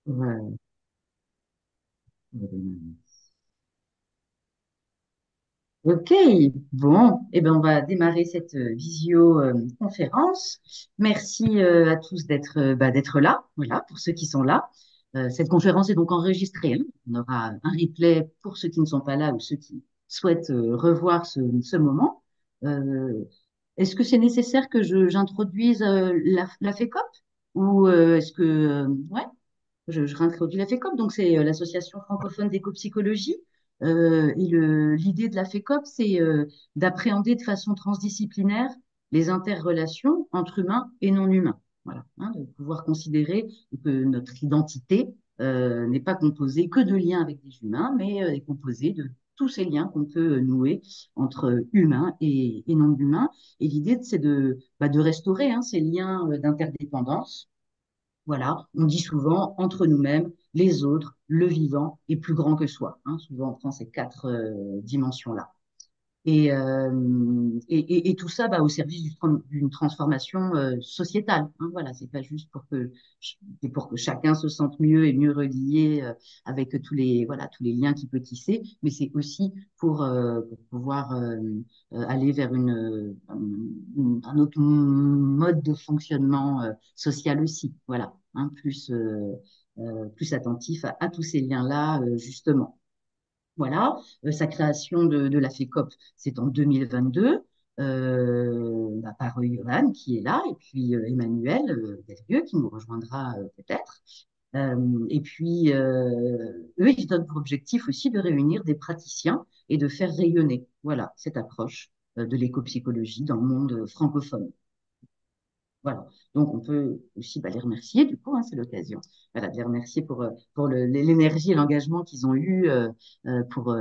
Ouais. Ok, bon, eh ben on va démarrer cette visio-conférence. Merci à tous d'être là, voilà, pour ceux qui sont là. Cette conférence est donc enregistrée, hein. On aura un replay pour ceux qui ne sont pas là ou ceux qui souhaitent revoir ce moment. Euh, Est-ce que c'est nécessaire que j'introduise la FECOP ou est-ce que ouais, je réintroduis la FECOP, donc c'est l'Association francophone d'éco-psychologie. L'idée de la FECOP, c'est d'appréhender de façon transdisciplinaire les interrelations entre humains et non humains. Voilà, hein, de pouvoir considérer que notre identité n'est pas composée que de liens avec des humains, mais est composée de tous ces liens qu'on peut nouer entre humains et non humains. Et l'idée, c'est de restaurer ces liens d'interdépendance. Voilà, on dit souvent entre nous-mêmes, les autres, le vivant est plus grand que soi, hein. Souvent, on prend ces quatre dimensions-là. Et tout ça au service d'une transformation sociétale, hein. Voilà, c'est pas juste c'est pour que chacun se sente mieux et mieux relié avec tous les liens qu'il peut tisser, mais c'est aussi pour pouvoir aller vers un autre mode de fonctionnement social aussi. Voilà, hein, plus attentif à tous ces liens-là justement. Voilà, sa création de la FECOP, c'est en 2022, par Johan qui est là, et puis Emmanuel Derrieux qui nous rejoindra peut-être. Et puis, eux, ils se donnent pour objectif aussi de réunir des praticiens et de faire rayonner, voilà, cette approche de l'éco-psychologie dans le monde francophone. Voilà. Donc, on peut aussi les remercier, du coup, hein, c'est l'occasion, voilà, de les remercier pour l'énergie et l'engagement qu'ils ont eu pour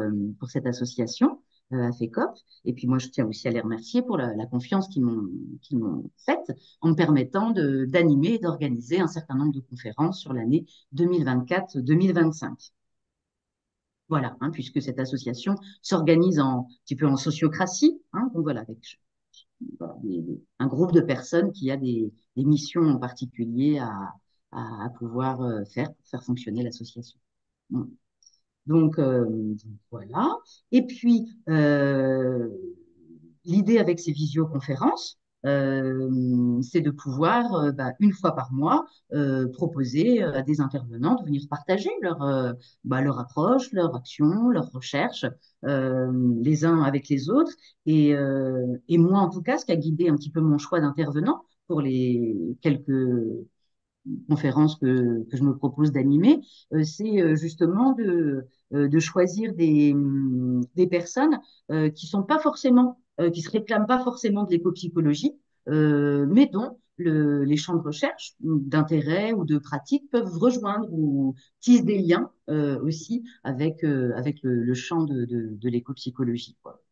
cette association, AFECOP. Et puis, moi, je tiens aussi à les remercier pour la confiance qu'ils m'ont faite en me permettant d'animer et d'organiser un certain nombre de conférences sur l'année 2024-2025. Voilà, hein, puisque cette association s'organise un petit peu en sociocratie, hein, donc voilà, avec voilà, un groupe de personnes qui a des missions en particulier à pouvoir pour faire fonctionner l'association. Bon. Donc, voilà. Et puis, l'idée avec ces visioconférences, c'est de pouvoir, une fois par mois, proposer à des intervenants de venir partager leur approche, leur action, leurs recherches, les uns avec les autres. Et moi, en tout cas, ce qui a guidé un petit peu mon choix d'intervenant pour les quelques conférences que je me propose d'animer, c'est justement de choisir des personnes qui se réclament pas forcément de l'éco-psychologie, mais dont les champs de recherche, d'intérêt ou de pratique peuvent rejoindre ou tissent des liens aussi avec le champ de l'éco-psychologie, quoi.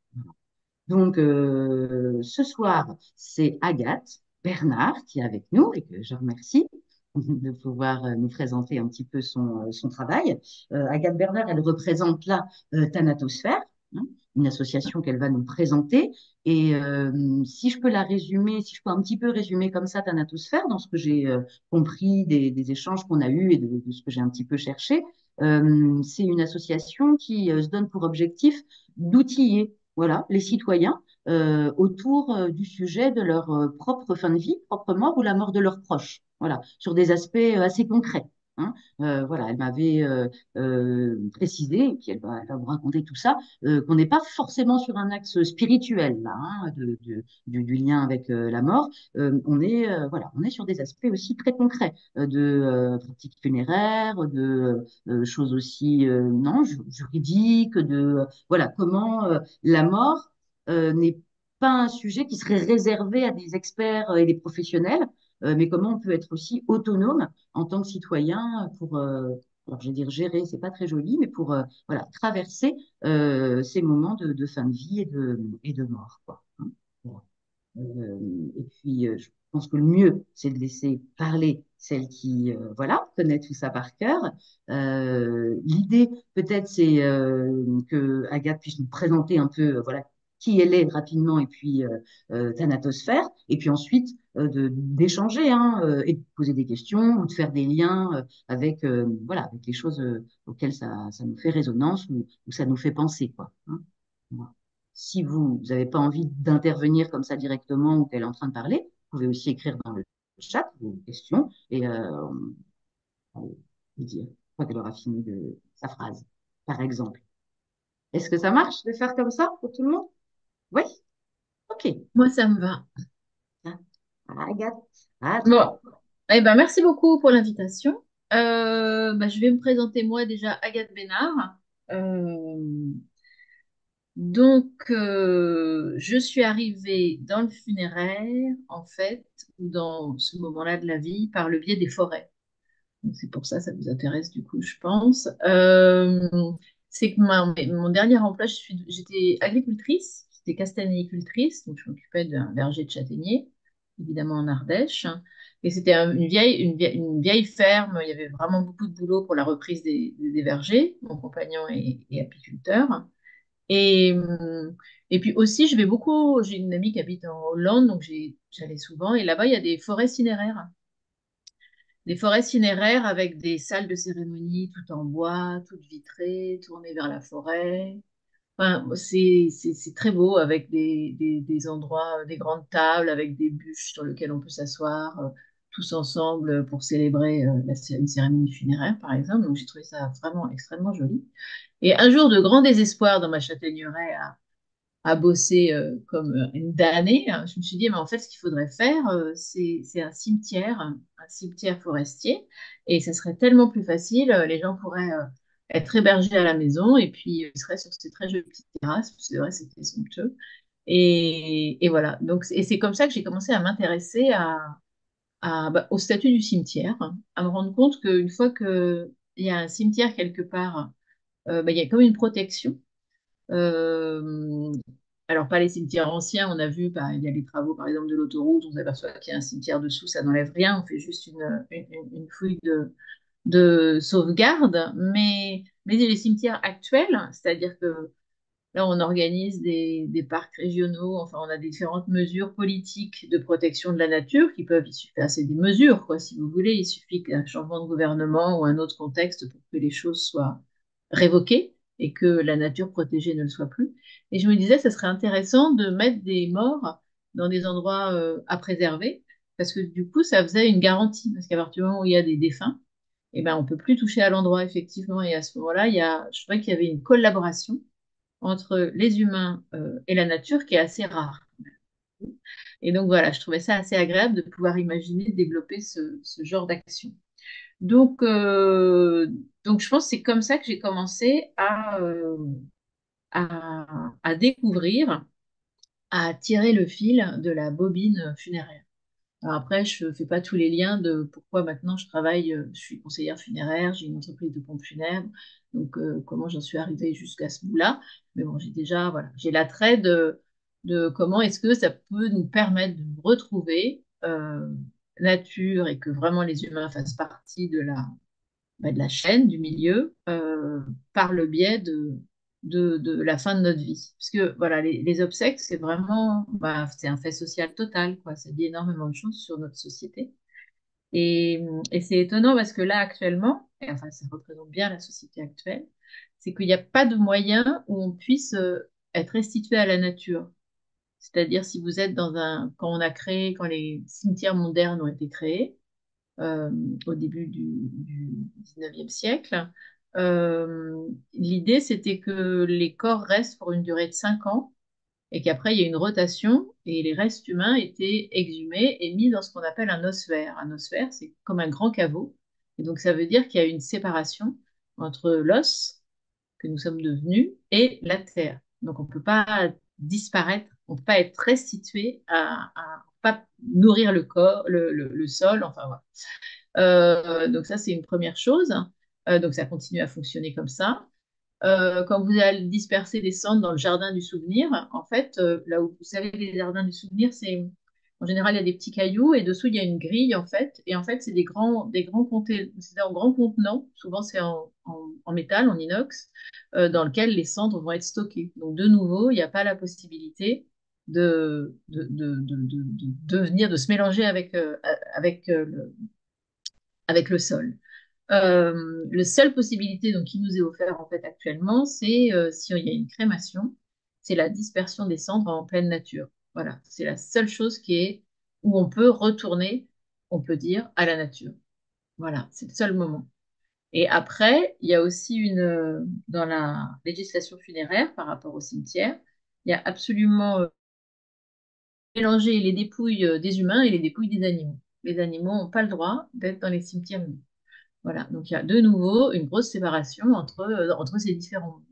Donc, ce soir, c'est Agathe Bernard qui est avec nous et que je remercie de pouvoir nous présenter un petit peu son travail. Agathe Bernard, elle représente là Thanatosphère, hein, une association qu'elle va nous présenter. Et si je peux la résumer, si je peux un petit peu résumer comme ça Thanatosphère, dans ce que j'ai compris des échanges qu'on a eus et de ce que j'ai un petit peu cherché, c'est une association qui se donne pour objectif d'outiller voilà, les citoyens autour du sujet de leur propre fin de vie, propre mort ou la mort de leurs proches. Voilà, sur des aspects assez concrets, hein. Voilà, elle m'avait précisé, et puis elle va vous raconter tout ça, qu'on n'est pas forcément sur un axe spirituel là, hein, du lien avec la mort. On est sur des aspects aussi très concrets de pratiques funéraires, de choses aussi non juridiques, de voilà comment la mort n'est pas un sujet qui serait réservé à des experts et des professionnels, mais comment on peut être aussi autonome en tant que citoyen alors je vais dire gérer, c'est pas très joli, mais pour voilà, traverser ces moments de fin de vie et de mort, quoi, hein. Voilà. Et puis, je pense que le mieux, c'est de laisser parler celle qui, voilà, connaît tout ça par cœur. L'idée, peut-être, c'est que Agathe puisse nous présenter un peu, voilà, qui elle est rapidement et puis thanatosphère, et puis ensuite d'échanger hein, et de poser des questions ou de faire des liens avec, voilà, avec les choses auxquelles ça nous fait résonance ou ça nous fait penser, quoi. Hein. Voilà. Si vous n'avez pas envie d'intervenir comme ça directement ou qu'elle est en train de parler, vous pouvez aussi écrire dans le chat vos questions et on va lui dire quand elle aura fini de sa phrase, par exemple. Est-ce que ça marche de faire comme ça pour tout le monde? Oui? Ok. Moi, ça me va. Ah, Agathe, à toi. Bon, eh ben, merci beaucoup pour l'invitation. Je vais me présenter moi déjà, Agathe Bénard. Euh, je suis arrivée dans le funéraire, en fait, ou dans ce moment-là de la vie, par le biais des forêts. Donc, c'est pour ça, ça vous intéresse du coup, je pense. C'est que mon dernier emploi, j'étais agricultrice, j'étais castagnicultrice, donc je m'occupais d'un verger de châtaigniers, évidemment en Ardèche. Et c'était une vieille ferme, il y avait vraiment beaucoup de boulot pour la reprise des vergers. Mon compagnon est apiculteur. Et, et puis aussi, j'ai une amie qui habite en Hollande, donc j'allais souvent, et là-bas, il y a des forêts cinéraires avec des salles de cérémonie tout en bois, toutes vitrées, tournées vers la forêt. Enfin, c'est très beau avec des endroits, des grandes tables avec des bûches sur lesquelles on peut s'asseoir tous ensemble pour célébrer une cérémonie funéraire, par exemple. Donc j'ai trouvé ça vraiment extrêmement joli. Et un jour de grand désespoir dans ma châtaigneraie à bosser comme une damnée, hein, je me suis dit, mais en fait, ce qu'il faudrait faire, c'est un cimetière forestier, et ce serait tellement plus facile, les gens pourraient être hébergés à la maison, et puis ils seraient sur ces très jolies petites terrasses, parce que c'est vrai, c'était somptueux. Et voilà, donc, et c'est comme ça que j'ai commencé à m'intéresser au statut du cimetière, hein, à me rendre compte qu'une fois qu'il y a un cimetière quelque part, il y a comme une protection. Euh, alors, pas les cimetières anciens, on a vu, bah, il y a les travaux, par exemple, de l'autoroute, on s'aperçoit qu'il y a un cimetière dessous, ça n'enlève rien, on fait juste une fouille de sauvegarde. Mais les cimetières actuels, c'est-à-dire que là, on organise des parcs régionaux, enfin, on a différentes mesures politiques de protection de la nature qui peuvent, il suffit, enfin, c'est des mesures, quoi, si vous voulez, il suffit qu'un changement de gouvernement ou un autre contexte pour que les choses soient révoquées et que la nature protégée ne le soit plus. Et je me disais, ça serait intéressant de mettre des morts dans des endroits à préserver, parce que du coup, ça faisait une garantie, parce qu'à partir du moment où il y a des défunts, eh ben, on peut plus toucher à l'endroit, effectivement, et à ce moment-là, je trouvais qu'il y avait une collaboration entre les humains et la nature qui est assez rare. Et donc voilà, je trouvais ça assez agréable de pouvoir imaginer développer ce genre d'action. Donc, euh, donc je pense que c'est comme ça que j'ai commencé à découvrir, à tirer le fil de la bobine funéraire. Alors après, je ne fais pas tous les liens de pourquoi maintenant je travaille, je suis conseillère funéraire, j'ai une entreprise de pompes funèbres, donc comment j'en suis arrivée jusqu'à ce bout-là. Mais bon, j'ai déjà, voilà, j'ai l'attrait de comment est-ce que ça peut nous permettre de nous retrouver nature et que vraiment les humains fassent partie de la chaîne, du milieu, par le biais de la fin de notre vie. Parce que voilà, les obsèques, c'est vraiment, bah, c'est un fait social total, quoi. Ça dit énormément de choses sur notre société. Et c'est étonnant parce que là, actuellement, et enfin, ça représente bien la société actuelle, c'est qu'il n'y a pas de moyen où on puisse être restitué à la nature. C'est-à-dire si vous êtes quand les cimetières modernes ont été créés, euh, au début du 19e siècle. L'idée, c'était que les corps restent pour une durée de 5 ans et qu'après, il y a une rotation et les restes humains étaient exhumés et mis dans ce qu'on appelle un ossuaire. Un ossuaire, c'est comme un grand caveau. Et donc, ça veut dire qu'il y a une séparation entre l'os que nous sommes devenus et la terre. Donc, on ne peut pas disparaître, on ne peut pas être restitué pas nourrir le corps, le sol, enfin voilà. Donc ça, c'est une première chose. Donc ça continue à fonctionner comme ça. Quand vous allez disperser des cendres dans le jardin du souvenir, en fait, là où vous savez les jardins du souvenir, En général, il y a des petits cailloux et dessous, il y a une grille, en fait. Et en fait, c'est c'est en grands contenants. Souvent, c'est en métal, en inox, dans lequel les cendres vont être stockées. Donc, de nouveau, il n'y a pas la possibilité de se mélanger avec, avec le sol. La seule possibilité donc, qui nous est offerte en fait actuellement, c'est si il y a une crémation, c'est la dispersion des cendres en pleine nature. Voilà, c'est la seule chose qui est où on peut retourner, on peut dire, à la nature. Voilà, c'est le seul moment. Et après, il y a aussi dans la législation funéraire par rapport au cimetière, il y a absolument mélanger les dépouilles des humains et les dépouilles des animaux. Les animaux n'ont pas le droit d'être dans les cimetières humains. Voilà, donc il y a de nouveau une grosse séparation entre ces différents mondes.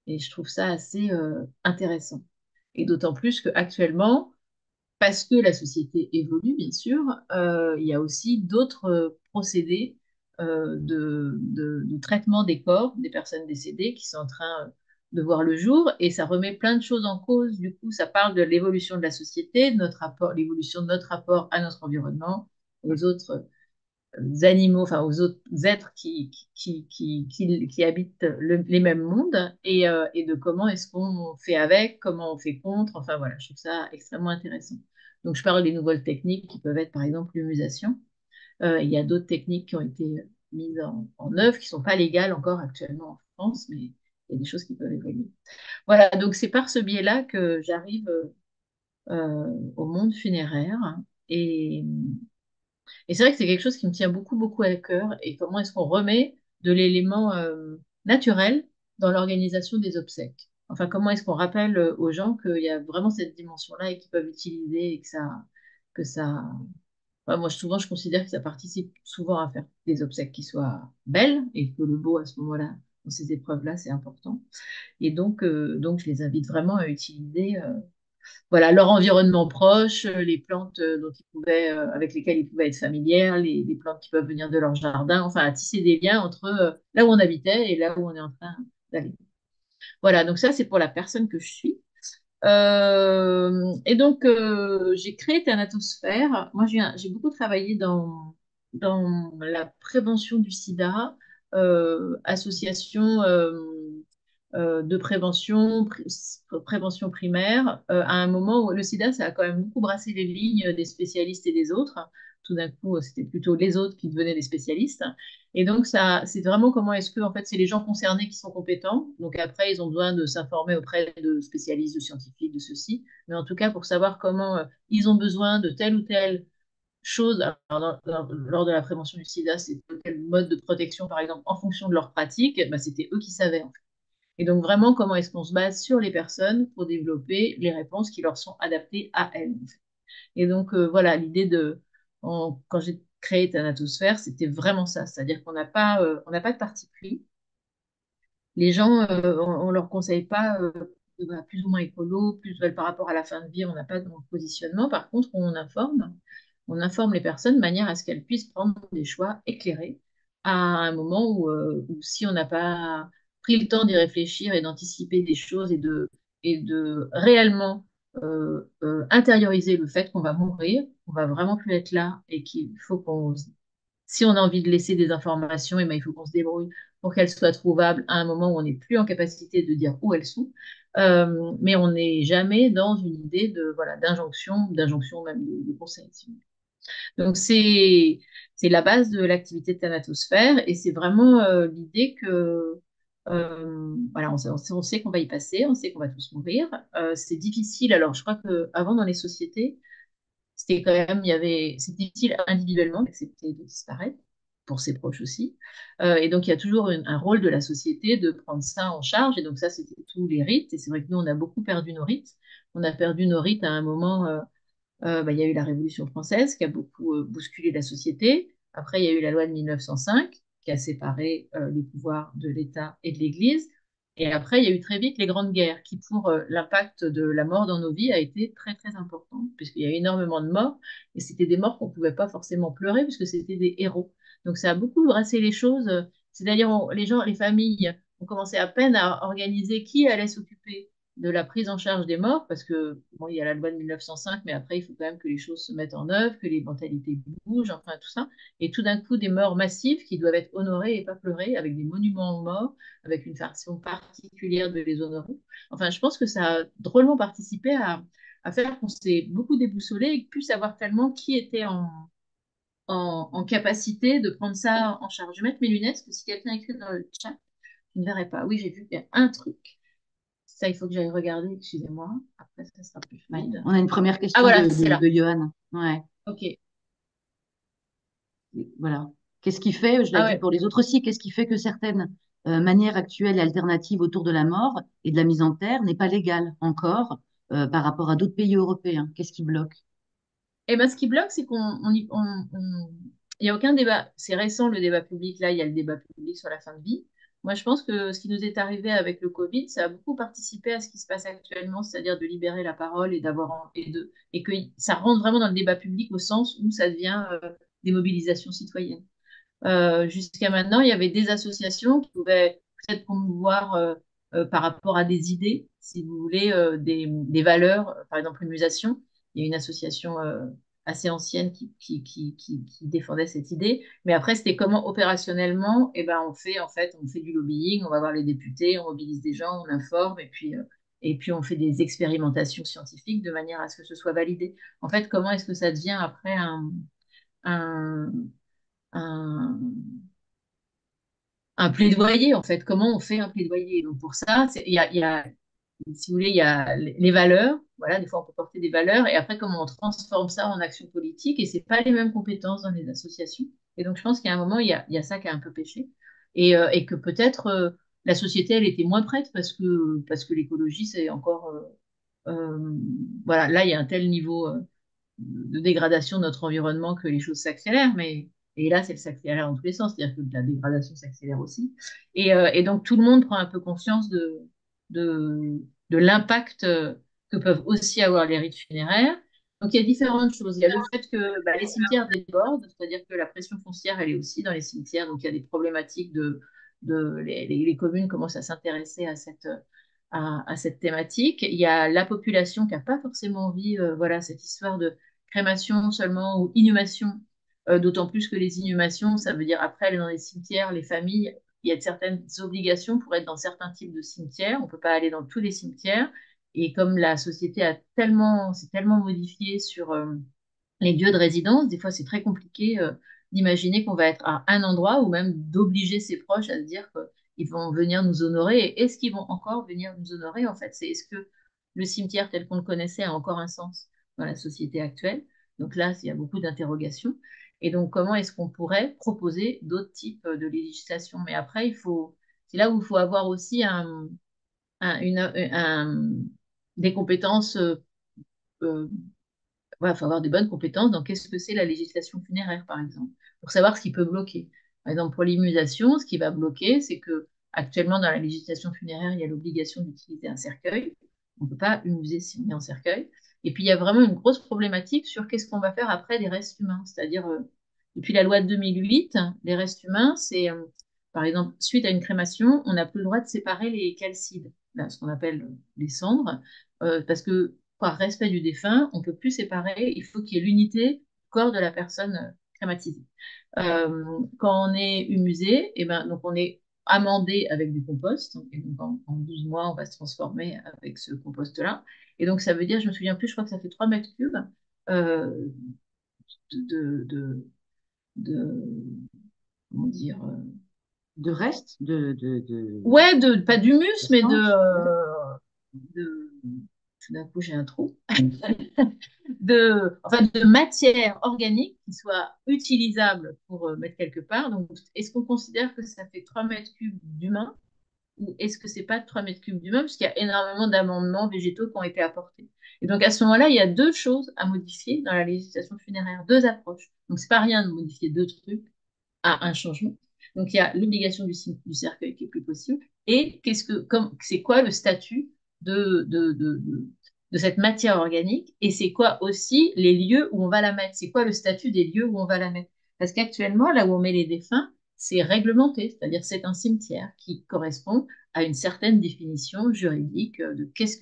Et je trouve ça assez intéressant. Et d'autant plus qu'actuellement, parce que la société évolue, bien sûr, il y a aussi d'autres procédés de traitement des corps des personnes décédées qui sont en train de voir le jour, et ça remet plein de choses en cause. Du coup, ça parle de l'évolution de la société, de notre rapport, l'évolution de notre rapport à notre environnement, aux autres animaux, enfin aux autres êtres qui habitent les mêmes mondes et de comment est-ce qu'on fait avec, comment on fait contre, enfin voilà, je trouve ça extrêmement intéressant. Donc je parle des nouvelles techniques qui peuvent être par exemple l'humusation. Il y a d'autres techniques qui ont été mises en œuvre qui ne sont pas légales encore actuellement en France, mais il y a des choses qui peuvent évoluer. Voilà, donc c'est par ce biais-là que j'arrive au monde funéraire et et c'est vrai que c'est quelque chose qui me tient beaucoup, beaucoup à cœur. Et comment est-ce qu'on remet de l'élément naturel dans l'organisation des obsèques? Enfin, comment est-ce qu'on rappelle aux gens qu'il y a vraiment cette dimension-là et qu'ils peuvent utiliser et que ça. Enfin, moi, souvent, je considère que ça participe souvent à faire des obsèques qui soient belles et que le beau à ce moment-là, dans ces épreuves-là, c'est important. Et donc, je les invite vraiment à utiliser. Voilà, leur environnement proche, les plantes avec lesquelles ils pouvaient être familières, les plantes qui peuvent venir de leur jardin, enfin, à tisser des liens entre là où on habitait et là où on est en train d'aller. Voilà, donc ça, c'est pour la personne que je suis. Et donc, j'ai créé Thanatosphère. Moi, j'ai beaucoup travaillé dans la prévention du sida, association de prévention primaire, à un moment où le sida, ça a quand même beaucoup brassé les lignes des spécialistes et des autres. Tout d'un coup, c'était plutôt les autres qui devenaient les spécialistes. Et donc, ça, c'est vraiment comment est-ce que, en fait, c'est les gens concernés qui sont compétents. Donc après, ils ont besoin de s'informer auprès de spécialistes, de scientifiques, de ceci. Mais en tout cas, pour savoir comment ils ont besoin de telle ou telle chose. Alors, lors de la prévention du sida, c'est quel mode de protection, par exemple, en fonction de leur pratique, bah, c'était eux qui savaient. Et donc vraiment, comment est-ce qu'on se base sur les personnes pour développer les réponses qui leur sont adaptées à elles. Et donc voilà, quand j'ai créé Thanatosphère, c'était vraiment ça, c'est-à-dire on n'a pas de parti pris. Les gens, on leur conseille pas plus ou moins écolo, par rapport à la fin de vie, on n'a pas de positionnement. Par contre, on informe les personnes de manière à ce qu'elles puissent prendre des choix éclairés à un moment où si on n'a pas pris le temps d'y réfléchir et d'anticiper des choses et de réellement intérioriser le fait qu'on va mourir, on va vraiment plus être là et qu'il faut qu'on si on a envie de laisser des informations, eh ben, il faut qu'on se débrouille pour qu'elles soient trouvables à un moment où on n'est plus en capacité de dire où elles sont. Mais on n'est jamais dans une idée de voilà d'injonction même de conseil. Si vous voulez. Donc c'est la base de l'activité de Thanatosphère et c'est vraiment l'idée que voilà on sait qu'on va y passer, on sait qu'on va tous mourir. C'est difficile. Alors je crois que avant dans les sociétés c'était quand même, c'est difficile individuellement d'accepter de disparaître, pour ses proches aussi. Et donc, il y a toujours un rôle de la société de prendre ça en charge. Et donc, ça, c'était tous les rites. Et c'est vrai que nous, on a beaucoup perdu nos rites. On a perdu nos rites à un moment, bah, il y a eu la Révolution française qui a beaucoup bousculé la société. Après, il y a eu la loi de 1905 qui a séparé les pouvoirs de l'État et de l'Église. Et après, il y a eu très vite les grandes guerres qui, pour l'impact de la mort dans nos vies, a été très, très important, puisqu'il y a eu énormément de morts. Et c'était des morts qu'on ne pouvait pas forcément pleurer, puisque c'était des héros. Donc, ça a beaucoup brassé les choses. C'est-à-dire, les gens, les familles ont commencé à peine à organiser qui allait s'occuper de la prise en charge des morts, parce que bon, il y a la loi de 1905, mais après, il faut quand même que les choses se mettent en œuvre, que les mentalités bougent, enfin tout ça. Et tout d'un coup, des morts massives qui doivent être honorées et pas pleurées, avec des monuments aux morts, avec une façon particulière de les honorer. Enfin, je pense que ça a drôlement participé à faire qu'on s'est beaucoup déboussolé et pu savoir tellement qui était en capacité de prendre ça en charge. Je vais mettre mes lunettes, parce que si quelqu'un écrit dans le chat, je ne verrai pas. Oui, j'ai vu qu'il y a un truc. Ça, il faut que j'aille regarder, excusez-moi. Après, ça sera plus Ouais. fluide. On a une première Ah question voilà, c'est là. de Johan. Ouais. Ok. Voilà. Qu'est-ce qui fait, je l'ai Ah dit ouais. pour les autres aussi, qu'est-ce qui fait que certaines manières actuelles et alternatives autour de la mort et de la mise en terre n'est pas légale encore par rapport à d'autres pays européens? Qu'est-ce qui bloque? Et ben, ce qui bloque, c'est il n'y a aucun débat. C'est récent le débat public. Là, il y a le débat public sur la fin de vie. Moi, je pense que ce qui nous est arrivé avec le Covid, ça a beaucoup participé à ce qui se passe actuellement, c'est-à-dire de libérer la parole et et que ça rentre vraiment dans le débat public au sens où ça devient des mobilisations citoyennes. Jusqu'à maintenant, il y avait des associations qui pouvaient peut-être promouvoir par rapport à des idées, si vous voulez, des valeurs, par exemple une musation. Il y a une association assez ancienne qui défendait cette idée. Mais après, c'était comment opérationnellement, eh ben, on fait du lobbying, on va voir les députés, on mobilise des gens, on informe, et puis on fait des expérimentations scientifiques de manière à ce que ce soit validé. En fait, comment est-ce que ça devient après un, un, un plaidoyer, en fait. Comment on fait un plaidoyer? Donc, pour ça, si vous voulez, il y a les valeurs. Voilà, des fois, on peut porter des valeurs. Et après, comment on transforme ça en action politique? Et c'est pas les mêmes compétences dans les associations. Et donc, je pense qu'à un moment, il y a ça qui a un peu péché. Et que peut-être la société, elle était moins prête parce que l'écologie, c'est encore... voilà, là, il y a un tel niveau de dégradation de notre environnement que les choses s'accélèrent, mais et là, c'est s'accélère dans tous les sens, c'est-à-dire que la dégradation s'accélère aussi. Et donc, tout le monde prend un peu conscience de, de l'impact que peuvent aussi avoir les rites funéraires. Donc, il y a différentes choses. Il y a le fait que bah, les cimetières débordent, c'est-à-dire que la pression foncière, elle est aussi dans les cimetières. Donc, il y a des problématiques les communes commencent à s'intéresser à cette thématique. Il y a la population qui n'a pas forcément envie, voilà, cette histoire de crémation seulement ou inhumation, d'autant plus que les inhumations, ça veut dire après aller dans les cimetières, les familles, il y a certaines obligations pour être dans certains types de cimetières. On ne peut pas aller dans tous les cimetières. Et comme la société s'est tellement modifiée sur les lieux de résidence, des fois c'est très compliqué d'imaginer qu'on va être à un endroit ou même d'obliger ses proches à se dire qu'ils vont venir nous honorer. Et est-ce qu'ils vont encore venir nous honorer? En fait, c'est est-ce que le cimetière tel qu'on le connaissait a encore un sens dans la société actuelle? Donc là, il y a beaucoup d'interrogations. Et donc, comment est-ce qu'on pourrait proposer d'autres types de législation? Mais après, c'est là où il faut avoir aussi des compétences euh, il faut avoir des bonnes compétences dans qu'est-ce que c'est la législation funéraire, par exemple, pour savoir ce qui peut bloquer. Par exemple, pour l'immunisation, ce qui va bloquer, c'est que actuellement, dans la législation funéraire, il y a l'obligation d'utiliser un cercueil. On ne peut pas immuser si on est en cercueil. Et puis, il y a vraiment une grosse problématique sur qu'est-ce qu'on va faire après des restes humains. C'est-à-dire, depuis la loi de 2008, les restes humains, par exemple, suite à une crémation, on n'a plus le droit de séparer les calcides, là, ce qu'on appelle les cendres, parce que par respect du défunt, on ne peut plus séparer, il faut qu'il y ait l'unité du corps de la personne crématisée. Quand on est humusé, et ben, donc on est amendé avec du compost, et donc en 12 mois, on va se transformer avec ce compost-là. Et donc ça veut dire, je me souviens plus, je crois que ça fait 3 mètres cubes euh, de, de, de, comment dire, De reste, ouais, pas d'humus, mais d'essence, ouais. de, tout d'un coup j'ai un trou, enfin, de matière organique qui soit utilisable pour mettre quelque part. Donc, est-ce qu'on considère que ça fait 3 mètres cubes d'humains ou est-ce que c'est pas 3 mètres cubes d'humains parce qu'il y a énormément d'amendements végétaux qui ont été apportés. Et donc, à ce moment-là, il y a deux choses à modifier dans la législation funéraire, deux approches. Donc, c'est pas rien de modifier deux trucs à un changement. Donc, il y a l'obligation du cercueil qui est plus possible. Et c'est quoi le statut de, de, de, de, de cette matière organique? Et c'est quoi aussi les lieux où on va la mettre? C'est quoi le statut des lieux où on va la mettre? Parce qu'actuellement, là où on met les défunts, c'est réglementé, c'est-à-dire c'est un cimetière qui correspond à une certaine définition juridique de qu'est-ce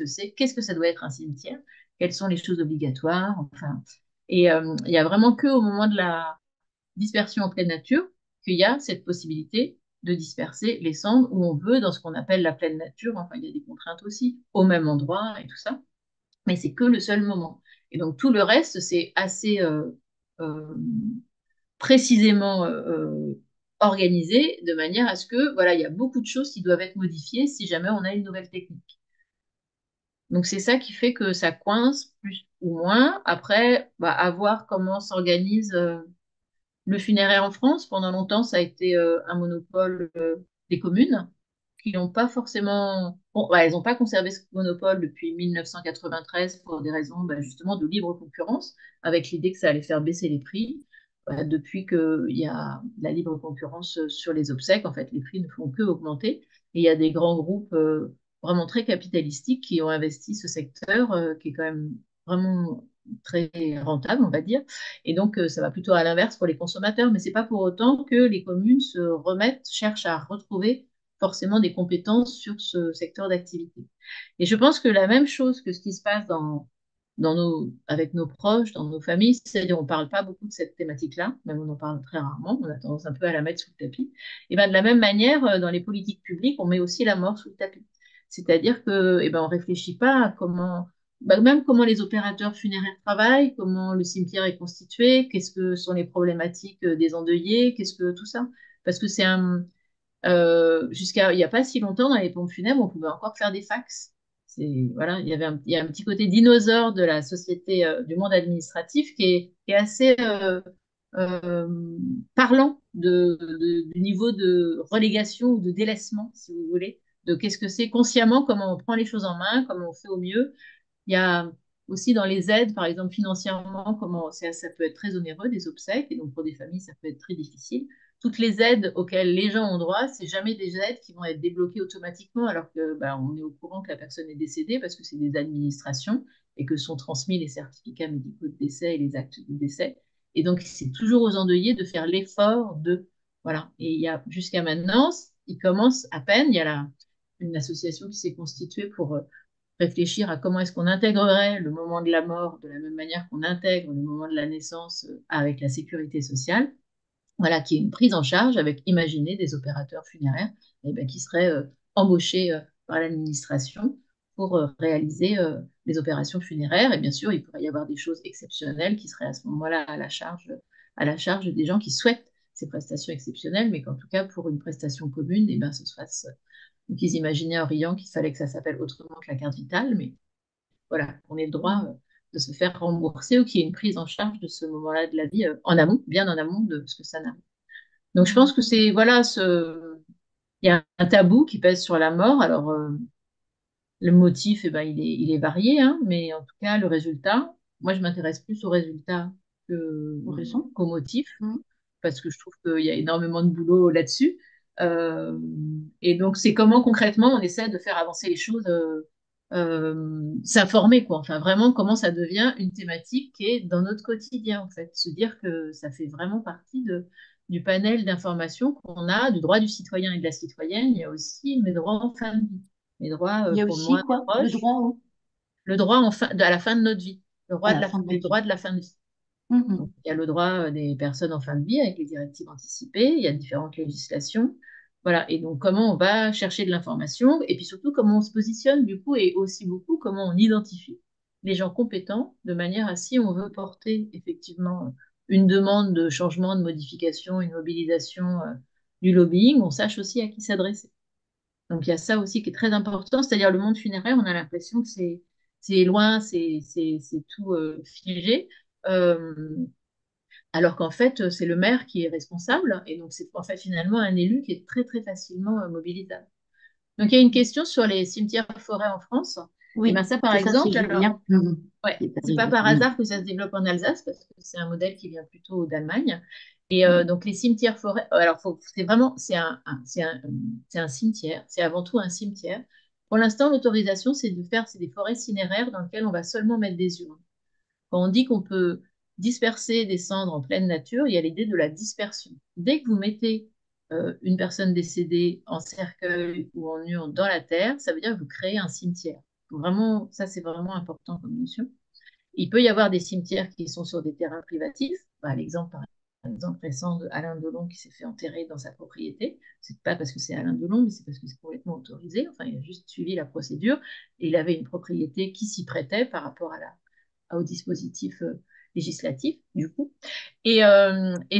que ça doit être un cimetière, quelles sont les choses obligatoires, enfin. Et il y a vraiment que au moment de la dispersion en pleine nature qu'il y a cette possibilité de disperser les cendres où on veut, dans ce qu'on appelle la pleine nature. Enfin, il y a des contraintes aussi, au même endroit et tout ça. Mais c'est que le seul moment. Et donc tout le reste, c'est assez euh, précisément organisé de manière à ce que, voilà, il y a beaucoup de choses qui doivent être modifiées si jamais on a une nouvelle technique. Donc c'est ça qui fait que ça coince plus ou moins. Après, bah, à voir comment s'organise le funéraire en France. Pendant longtemps, ça a été un monopole des communes qui n'ont pas forcément... Bon, ouais, elles n'ont pas conservé ce monopole depuis 1993 pour des raisons bah, justement de libre concurrence, avec l'idée que ça allait faire baisser les prix. Depuis qu'il y a la libre concurrence sur les obsèques, en fait, les prix ne font que augmenter. Et il y a des grands groupes vraiment très capitalistiques qui ont investi ce secteur, qui est quand même vraiment très rentable, on va dire. Et donc, ça va plutôt à l'inverse pour les consommateurs, mais c'est pas pour autant que les communes se remettent, cherchent à retrouver forcément des compétences sur ce secteur d'activité. Et je pense que la même chose que ce qui se passe avec nos proches, dans nos familles, c'est-à-dire on ne parle pas beaucoup de cette thématique-là, même on en parle très rarement, on a tendance un peu à la mettre sous le tapis. Et ben de la même manière, dans les politiques publiques, on met aussi la mort sous le tapis. C'est-à-dire que, eh ben, on réfléchit pas à comment, bah, même comment les opérateurs funéraires travaillent, comment le cimetière est constitué, qu'est-ce que sont les problématiques des endeuillés, qu'est-ce que tout ça. Parce que jusqu'à il n'y a pas si longtemps, dans les pompes funèbres, on pouvait encore faire des fax. Voilà, il y a un petit côté dinosaure de la société, du monde administratif qui est assez euh, parlant du niveau de relégation ou de délaissement, si vous voulez, de qu'est-ce que c'est consciemment, comment on prend les choses en main, comment on fait au mieux. Il y a aussi dans les aides, par exemple financièrement, comment ça peut être très onéreux des obsèques, et donc pour des familles, ça peut être très difficile. Toutes les aides auxquelles les gens ont droit, c'est jamais des aides qui vont être débloquées automatiquement, alors que bah, on est au courant que la personne est décédée parce que c'est des administrations et que sont transmis les certificats médicaux de décès et les actes de décès. Et donc c'est toujours aux endeuillés de faire l'effort de voilà. Et il y a jusqu'à maintenant, ils commencent à peine. Il y a une association qui s'est constituée pour réfléchir à comment est-ce qu'on intégrerait le moment de la mort de la même manière qu'on intègre le moment de la naissance avec la sécurité sociale. Voilà, qui est une prise en charge avec, imaginez, des opérateurs funéraires eh ben, qui seraient embauchés par l'administration pour réaliser les opérations funéraires. Et bien sûr, il pourrait y avoir des choses exceptionnelles qui seraient à ce moment-là à la charge des gens qui souhaitent ces prestations exceptionnelles, mais qu'en tout cas, pour une prestation commune, eh ben, ce se fasse. Donc, ils imaginaient en riant qu'il fallait que ça s'appelle autrement que la carte vitale, mais voilà, qu'on ait le droit de se faire rembourser ou qu'il y ait une prise en charge de ce moment-là de la vie en amont, bien en amont de ce que ça n'arrive. Donc, je pense que c'est, voilà, il y a un tabou qui pèse sur la mort. Alors, le motif, eh ben, il est varié, hein, mais en tout cas, le résultat, moi, je m'intéresse plus au résultat Raison. qu'au motif, parce que je trouve qu'il y a énormément de boulot là-dessus. Euh, et donc, c'est comment concrètement on essaie de faire avancer les choses, s'informer, quoi. Enfin, vraiment, comment ça devient une thématique qui est dans notre quotidien, en fait. Se dire que ça fait vraiment partie du panel d'informations qu'on a, du droit du citoyen et de la citoyenne. Il y a aussi mes droits en fin de vie, mes droits Il y a pour aussi moi, mes quoi? Le proches, droit au... le droit à la fin de notre vie, à la fin de les notre vie. droits de la fin de vie. Donc, Mhm. il y a le droit des personnes en fin de vie avec les directives anticipées, il y a différentes législations. Voilà, et donc comment on va chercher de l'information, et puis surtout comment on se positionne du coup, et aussi beaucoup comment on identifie les gens compétents, de manière à si on veut porter effectivement une demande de changement, de modification, une mobilisation du lobbying, on sache aussi à qui s'adresser. Donc il y a ça aussi qui est très important, c'est-à-dire le monde funéraire, on a l'impression que c'est loin, c'est tout figé. Euh, alors qu'en fait, c'est le maire qui est responsable, et donc c'est en fait finalement un élu qui est très très facilement mobilisable. Donc il y a une question sur les cimetières forêts en France. Et bien Oui, ça, par c'est ça, c'est exemple, alors, Julien ouais, qui est c'est pas arrivé. par Mhm. hasard que ça se développe en Alsace, parce que c'est un modèle qui vient plutôt d'Allemagne. Et Mhm. donc les cimetières forêts, alors c'est vraiment, c'est un cimetière, c'est avant tout un cimetière. Pour l'instant, l'autorisation, c'est des forêts cinéraires dans lesquelles on va seulement mettre des urnes. Quand on dit qu'on peut disperser des cendres en pleine nature, il y a l'idée de la dispersion. Dès que vous mettez une personne décédée en cercueil ou en urne dans la terre, ça veut dire que vous créez un cimetière. Donc vraiment, ça c'est vraiment important comme notion. Il peut y avoir des cimetières qui sont sur des terrains privatifs. Par exemple récent de Alain Delon qui s'est fait enterrer dans sa propriété. C'est pas parce que c'est Alain Delon, mais c'est parce que c'est complètement autorisé. Enfin, il a juste suivi la procédure et il avait une propriété qui s'y prêtait par rapport au dispositif législatif, du coup. Et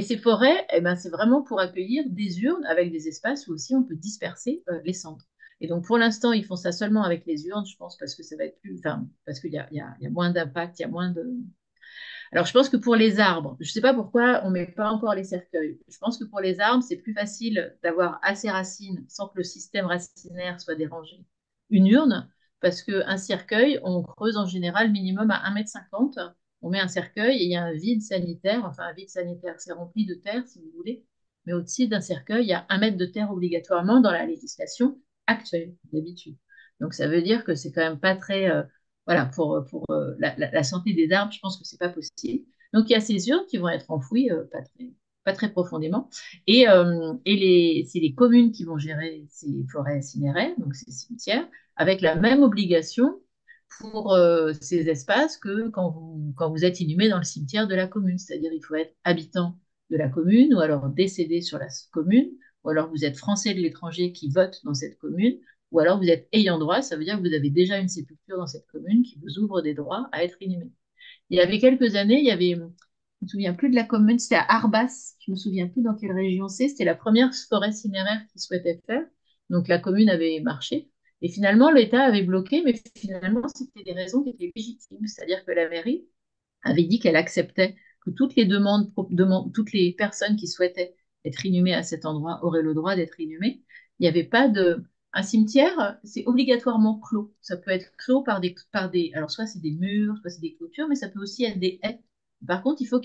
ces forêts, eh ben, c'est vraiment pour accueillir des urnes avec des espaces où aussi on peut disperser les cendres. Et donc, pour l'instant, ils font ça seulement avec les urnes, je pense, parce que ça va être plus, enfin, parce qu'il y a moins d'impact, il y a moins de. Alors, je pense que pour les arbres, je ne sais pas pourquoi on ne met pas encore les cercueils. Je pense que pour les arbres, c'est plus facile d'avoir assez racines sans que le système racinaire soit dérangé. Une urne, parce qu'un cercueil, on creuse en général minimum à 1,50 m. On met un cercueil et il y a un vide sanitaire, enfin un vide sanitaire, c'est rempli de terre si vous voulez, mais au-dessus d'un cercueil, il y a 1 mètre de terre obligatoirement dans la législation actuelle, d'habitude. Donc ça veut dire que c'est quand même pas très, voilà, pour la santé des arbres, je pense que c'est pas possible. Donc il y a ces urnes qui vont être enfouies pas très profondément. C'est les communes qui vont gérer ces forêts cinéraires, donc ces cimetières, avec la même obligation pour ces espaces que quand vous êtes inhumé dans le cimetière de la commune. C'est-à-dire il faut être habitant de la commune ou alors décédé sur la commune, ou alors vous êtes français de l'étranger qui vote dans cette commune, ou alors vous êtes ayant droit, ça veut dire que vous avez déjà une sépulture dans cette commune qui vous ouvre des droits à être inhumé. Il y avait quelques années, je me souviens plus de la commune, c'était à Arbas, je me souviens plus dans quelle région c'est, c'était la première forêt cinéraire qu'ils souhaitaient faire, donc la commune avait marché, et finalement l'État avait bloqué, mais finalement c'était des raisons qui étaient légitimes, c'est-à-dire que la mairie avait dit qu'elle acceptait que toutes les personnes qui souhaitaient être inhumées à cet endroit auraient le droit d'être inhumées. Il n'y avait pas de. Un cimetière, c'est obligatoirement clos. Ça peut être clos alors soit c'est des murs, soit c'est des clôtures, mais ça peut aussi être des haies. Par contre, il faut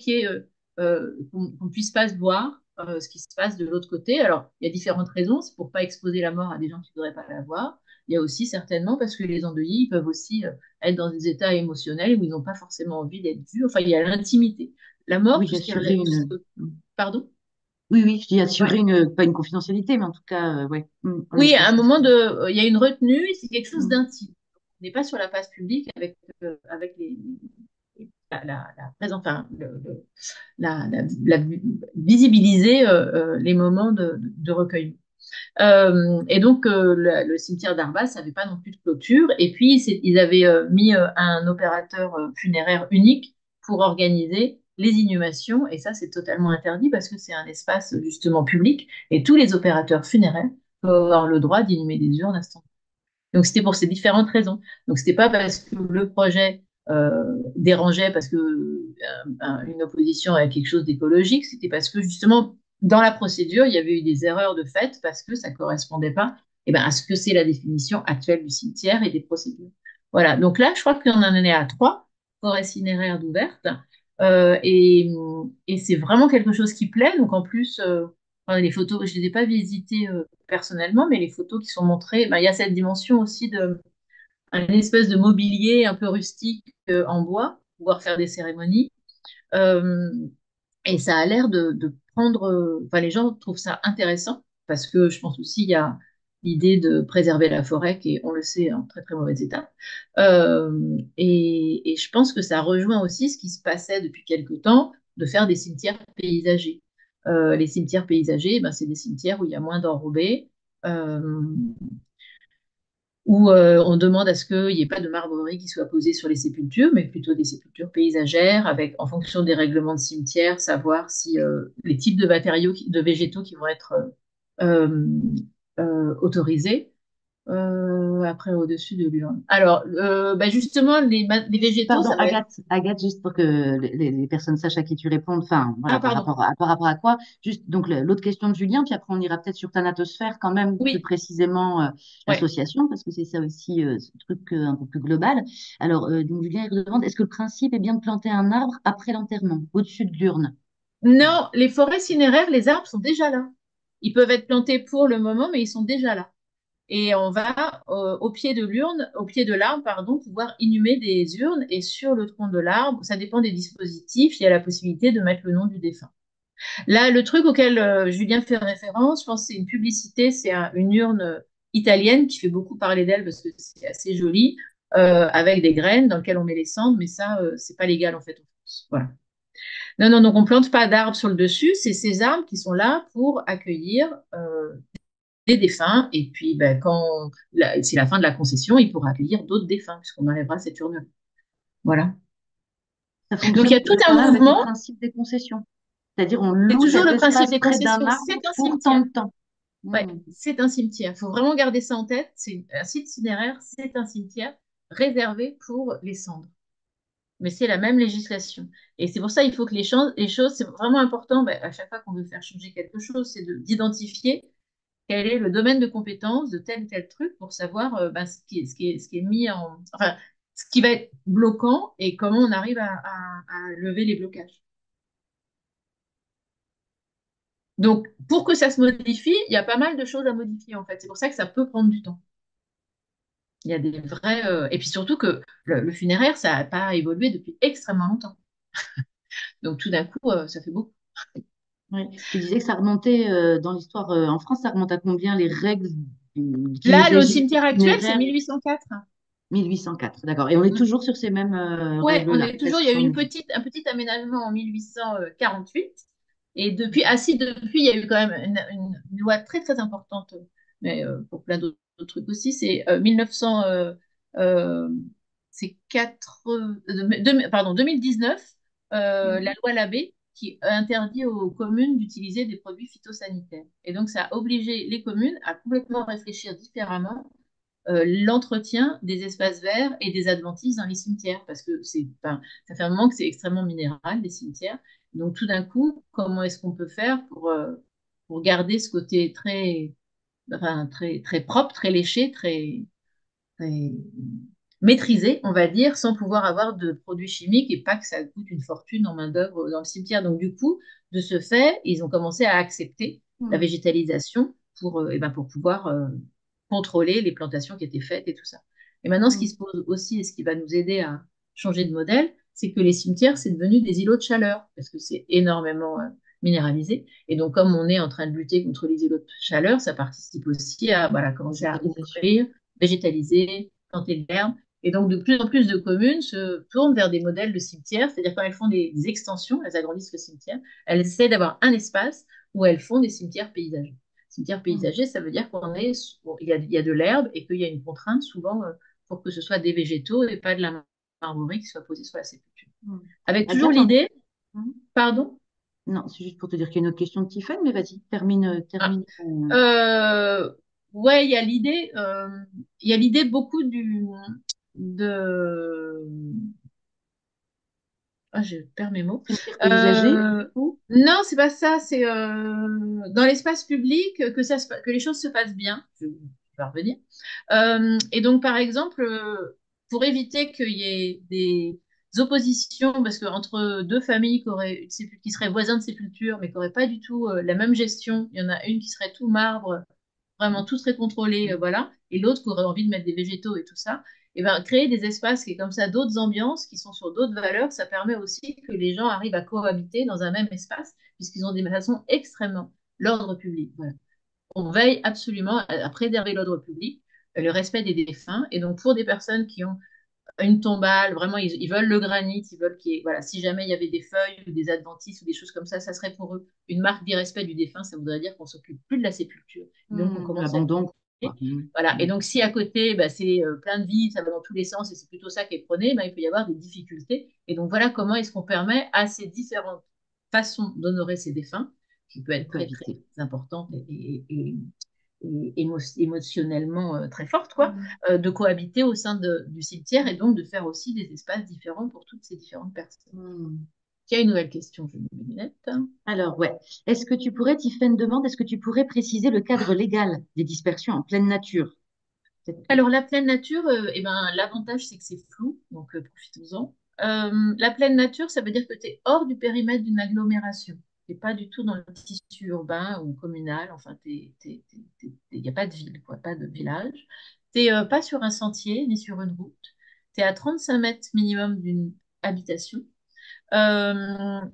qu'on puisse pas se voir ce qui se passe de l'autre côté. Alors, il y a différentes raisons. C'est pour pas exposer la mort à des gens qui ne devraient pas la voir. Il y a aussi certainement parce que les endeuillés ils peuvent aussi être dans des états émotionnels où ils n'ont pas forcément envie d'être vus. Enfin, il y a l'intimité. La mort, Oui, tout ce qui assurer relève. une. Pardon? Oui, oui, je dis Ouais. assurer une, pas une confidentialité, mais en tout cas, ouais, en Oui, à effet, un ça moment il y a une retenue, c'est quelque chose Mm. d'intime. On n'est pas sur la place publique avec la présence, enfin, visibiliser les moments de recueillement. Et donc, le cimetière d'Arbas n'avait pas non plus de clôture. Et puis, ils avaient mis un opérateur funéraire unique pour organiser les inhumations. Et ça, c'est totalement interdit parce que c'est un espace justement public. Et tous les opérateurs funéraires doivent avoir le droit d'inhumer des urnes à cet endroit. Donc, c'était pour ces différentes raisons. Donc, c'était pas parce que le projet dérangeait, parce que une opposition à quelque chose d'écologique, c'était parce que justement, dans la procédure, il y avait eu des erreurs de fait parce que ça correspondait pas à ce que c'est la définition actuelle du cimetière et des procédures. Voilà. Donc là, je crois qu'on en est à 3 forêts cinéraires d'ouvertes. Euh, et, et c'est vraiment quelque chose qui plaît. Donc en plus, enfin, les photos, je ne les ai pas visitées personnellement, mais les photos qui sont montrées, ben, il y a cette dimension aussi de un espèce de mobilier un peu rustique en bois, pouvoir faire des cérémonies. Euh, et ça a l'air de prendre. Enfin, les gens trouvent ça intéressant parce que je pense aussi il y a l'idée de préserver la forêt qui est, on le sait, en très très mauvais état. Et je pense que ça rejoint aussi ce qui se passait depuis quelque temps de faire des cimetières paysagers. Les cimetières paysagers, ben, c'est des cimetières où il y a moins d'enrobés, euh, où on demande à ce qu'il n'y ait pas de marbrerie qui soit posée sur les sépultures, mais plutôt des sépultures paysagères, avec, en fonction des règlements de cimetière, savoir si les types de matériaux, de végétaux qui vont être euh, autorisés. Après, au-dessus de l'urne. Alors, bah, justement, les végétaux, Pardon, ça va être. Agathe, juste pour que les personnes sachent à qui tu réponds, enfin, voilà, Ah, pardon. par rapport à quoi, juste, donc, l'autre question de Julien, puis après, on ira peut-être sur Thanatosphère, quand même, plus Oui, précisément, ouais. l'association, parce que c'est ça aussi, ce truc un peu plus global. Alors, donc, Julien, il demande, est-ce que le principe est bien de planter un arbre après l'enterrement, au-dessus de l'urne? Non, les forêts cinéraires, les arbres sont déjà là. Ils peuvent être plantés pour le moment, mais ils sont déjà là. Et on va au pied de l'urne, au pied de l'arbre, pardon, pouvoir inhumer des urnes. Et sur le tronc de l'arbre, ça dépend des dispositifs, il y a la possibilité de mettre le nom du défunt. Là, le truc auquel Julien fait référence, je pense que c'est une publicité, c'est une urne italienne qui fait beaucoup parler d'elle parce que c'est assez joli, avec des graines dans lesquelles on met les cendres, mais ça, c'est pas légal en fait en France. Voilà. Non, non, donc on plante pas d'arbres sur le dessus, c'est ces arbres qui sont là pour accueillir des défunts, et puis ben, c'est la fin de la concession, il pourra accueillir d'autres défunts puisqu'on enlèvera cette urne. Voilà. Ça Donc il y fonctionne a tout un quand même avec le mouvement, principe des concessions. C'est-à-dire, on c'est loue toujours cet le principe espace des près d'un concessions, arbre c'est un pour tant cimetière. de temps. Ouais, Hmm. c'est un cimetière. Il faut vraiment garder ça en tête. C'est un site cinéraire, c'est un cimetière réservé pour les cendres. Mais c'est la même législation. Et c'est pour ça qu'il faut que les choses, c'est vraiment important, ben, à chaque fois qu'on veut faire changer quelque chose, c'est d'identifier quel est le domaine de compétence de tel ou tel truc pour savoir ben, ce qui est mis en... Enfin, ce qui va être bloquant et comment on arrive à lever les blocages. Donc, pour que ça se modifie, il y a pas mal de choses à modifier en fait. C'est pour ça que ça peut prendre du temps. Il y a des vrais. Et puis surtout que le funéraire, ça n'a pas évolué depuis extrêmement longtemps. Donc tout d'un coup, ça fait beaucoup. Oui. Tu disais que ça remontait dans l'histoire en France, ça remonte à combien les règles qui Là, le régissent le cimetière actuel, c'est funéraire? 1804. 1804, d'accord. Et on est toujours sur ces mêmes Ouais, on règles-là, est toujours. Il y a eu 1370. un petit aménagement en 1848. Et depuis, ah si, depuis, il y a eu quand même une loi très très importante, mais pour plein d'autres trucs aussi. C'est 1900, euh, c'est 2019, la Mhm. loi Labbé qui interdit aux communes d'utiliser des produits phytosanitaires. Et donc, ça a obligé les communes à complètement réfléchir différemment l'entretien des espaces verts et des adventices dans les cimetières, parce que enfin, ça fait un moment que c'est extrêmement minéral, les cimetières. Donc tout d'un coup, comment est-ce qu'on peut faire pour garder ce côté enfin, très propre, très léché, très maîtrisé, on va dire, sans pouvoir avoir de produits chimiques et pas que ça coûte une fortune en main-d'œuvre dans le cimetière. Donc du coup, de ce fait, ils ont commencé à accepter la Mhm. végétalisation pour pouvoir contrôler les plantations qui étaient faites et tout ça. Et maintenant, ce qui se pose aussi et ce qui va nous aider à changer de modèle, c'est que les cimetières, c'est devenu des îlots de chaleur parce que c'est énormément minéralisé. Et donc, comme on est en train de lutter contre les îlots de chaleur, ça participe aussi à voilà, commencer à Végétalisation. ouvrir, végétaliser, planter de l'herbe. Et donc, de plus en plus de communes se tournent vers des modèles de cimetières, c'est-à-dire quand elles font des extensions, elles agrandissent le cimetière, elles essaient d'avoir un espace où elles font des cimetières paysagers. Cimetière Mhm. paysager, ça veut dire bon, il y a de l'herbe et qu'il y a une contrainte souvent pour que ce soit des végétaux et pas de la marmorerie qui soit posée sur la sépulture. Mhm. Avec toujours Agathe, l'idée, pardon, non, c'est juste pour te dire qu'il y a une autre question de Tiffany, mais vas-y, ah, termine. ouais, il y a l'idée beaucoup de, ah, je perds mes mots. Cimetière paysager, du Euh, coup. non, c'est pas ça. C'est dans l'espace public que les choses se passent bien. Je vais revenir. Et donc, par exemple, pour éviter qu'il y ait des oppositions, parce que entre deux familles qui seraient voisins de sépulture, mais qui n'auraient pas du tout la même gestion, il y en a une qui serait tout marbre, vraiment tout très contrôlé, voilà, et l'autre qui aurait envie de mettre des végétaux et tout ça, et ben créer des espaces qui est comme ça, d'autres ambiances qui sont sur d'autres valeurs, ça permet aussi que les gens arrivent à cohabiter dans un même espace, puisqu'ils ont des façons extrêmement l'ordre public. Voilà. On veille absolument à préserver l'ordre public, le respect des défunts, et donc pour des personnes qui ont une tombale, vraiment, ils veulent le granit, ils veulent qu'il y ait, voilà, si jamais il y avait des feuilles ou des adventices ou des choses comme ça serait pour eux une marque d'irrespect du défunt, ça voudrait dire qu'on s'occupe plus de la sépulture. Donc, on commence à L'abandon, quoi. limiter. Voilà. Et donc, si à côté, bah, c'est plein de vide, ça va dans tous les sens et c'est plutôt ça qui est prôné, bah, il peut y avoir des difficultés. Et donc, voilà comment est-ce qu'on permet à ces différentes façons d'honorer ces défunts, qui peut On être peut très, très éviter. importante et émotionnellement très forte, quoi, Mhm. de cohabiter au sein du cimetière et donc de faire aussi des espaces différents pour toutes ces différentes personnes. Mhm. Il y a une nouvelle question, je mets mes lunettes. Alors, ouais. Est-ce que tu pourrais, Tiffany demande, est-ce que tu pourrais préciser le cadre légal des dispersions en pleine nature? Alors, la pleine nature, eh ben, l'avantage, c'est que c'est flou, donc profitons-en. La pleine nature, ça veut dire que tu es hors du périmètre d'une agglomération. Tu n'es pas du tout dans le tissu urbain ou communal, enfin, il n'y a pas de ville, quoi, pas de village. Tu n'es pas sur un sentier ni sur une route. Tu es à 35 mètres minimum d'une habitation. Ça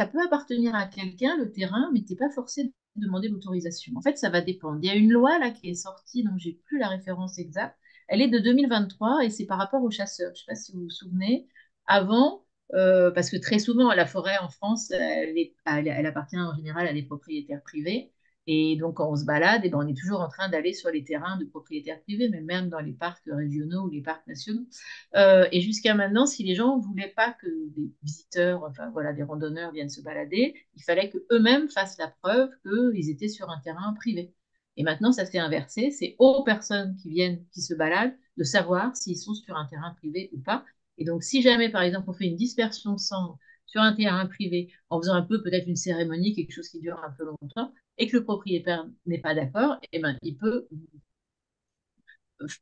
peut appartenir à quelqu'un, le terrain, mais tu n'es pas forcé de demander l'autorisation. En fait, ça va dépendre. Il y a une loi là qui est sortie, donc j'ai plus la référence exacte. Elle est de 2023 et c'est par rapport aux chasseurs. Je ne sais pas si vous vous souvenez. Avant, parce que très souvent, la forêt en France, elle appartient en général à des propriétaires privés. Et donc, quand on se balade, eh ben, on est toujours en train d'aller sur les terrains de propriétaires privés, mais même dans les parcs régionaux ou les parcs nationaux. Et jusqu'à maintenant, si les gens ne voulaient pas que des visiteurs, enfin voilà, des randonneurs viennent se balader, il fallait que eux-mêmes fassent la preuve qu'ils étaient sur un terrain privé. Et maintenant, ça s'est inversé. C'est aux personnes qui viennent, qui se baladent, de savoir s'ils sont sur un terrain privé ou pas. Et donc, si jamais, par exemple, on fait une dispersion de cendres sur un terrain privé, en faisant un peu peut-être une cérémonie, quelque chose qui dure un peu longtemps, et que le propriétaire n'est pas d'accord, eh ben, il peut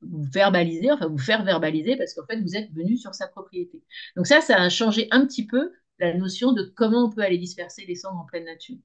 vous verbaliser, enfin vous faire verbaliser parce qu'en fait vous êtes venu sur sa propriété. Donc ça a changé un petit peu la notion de comment on peut aller disperser les cendres en pleine nature.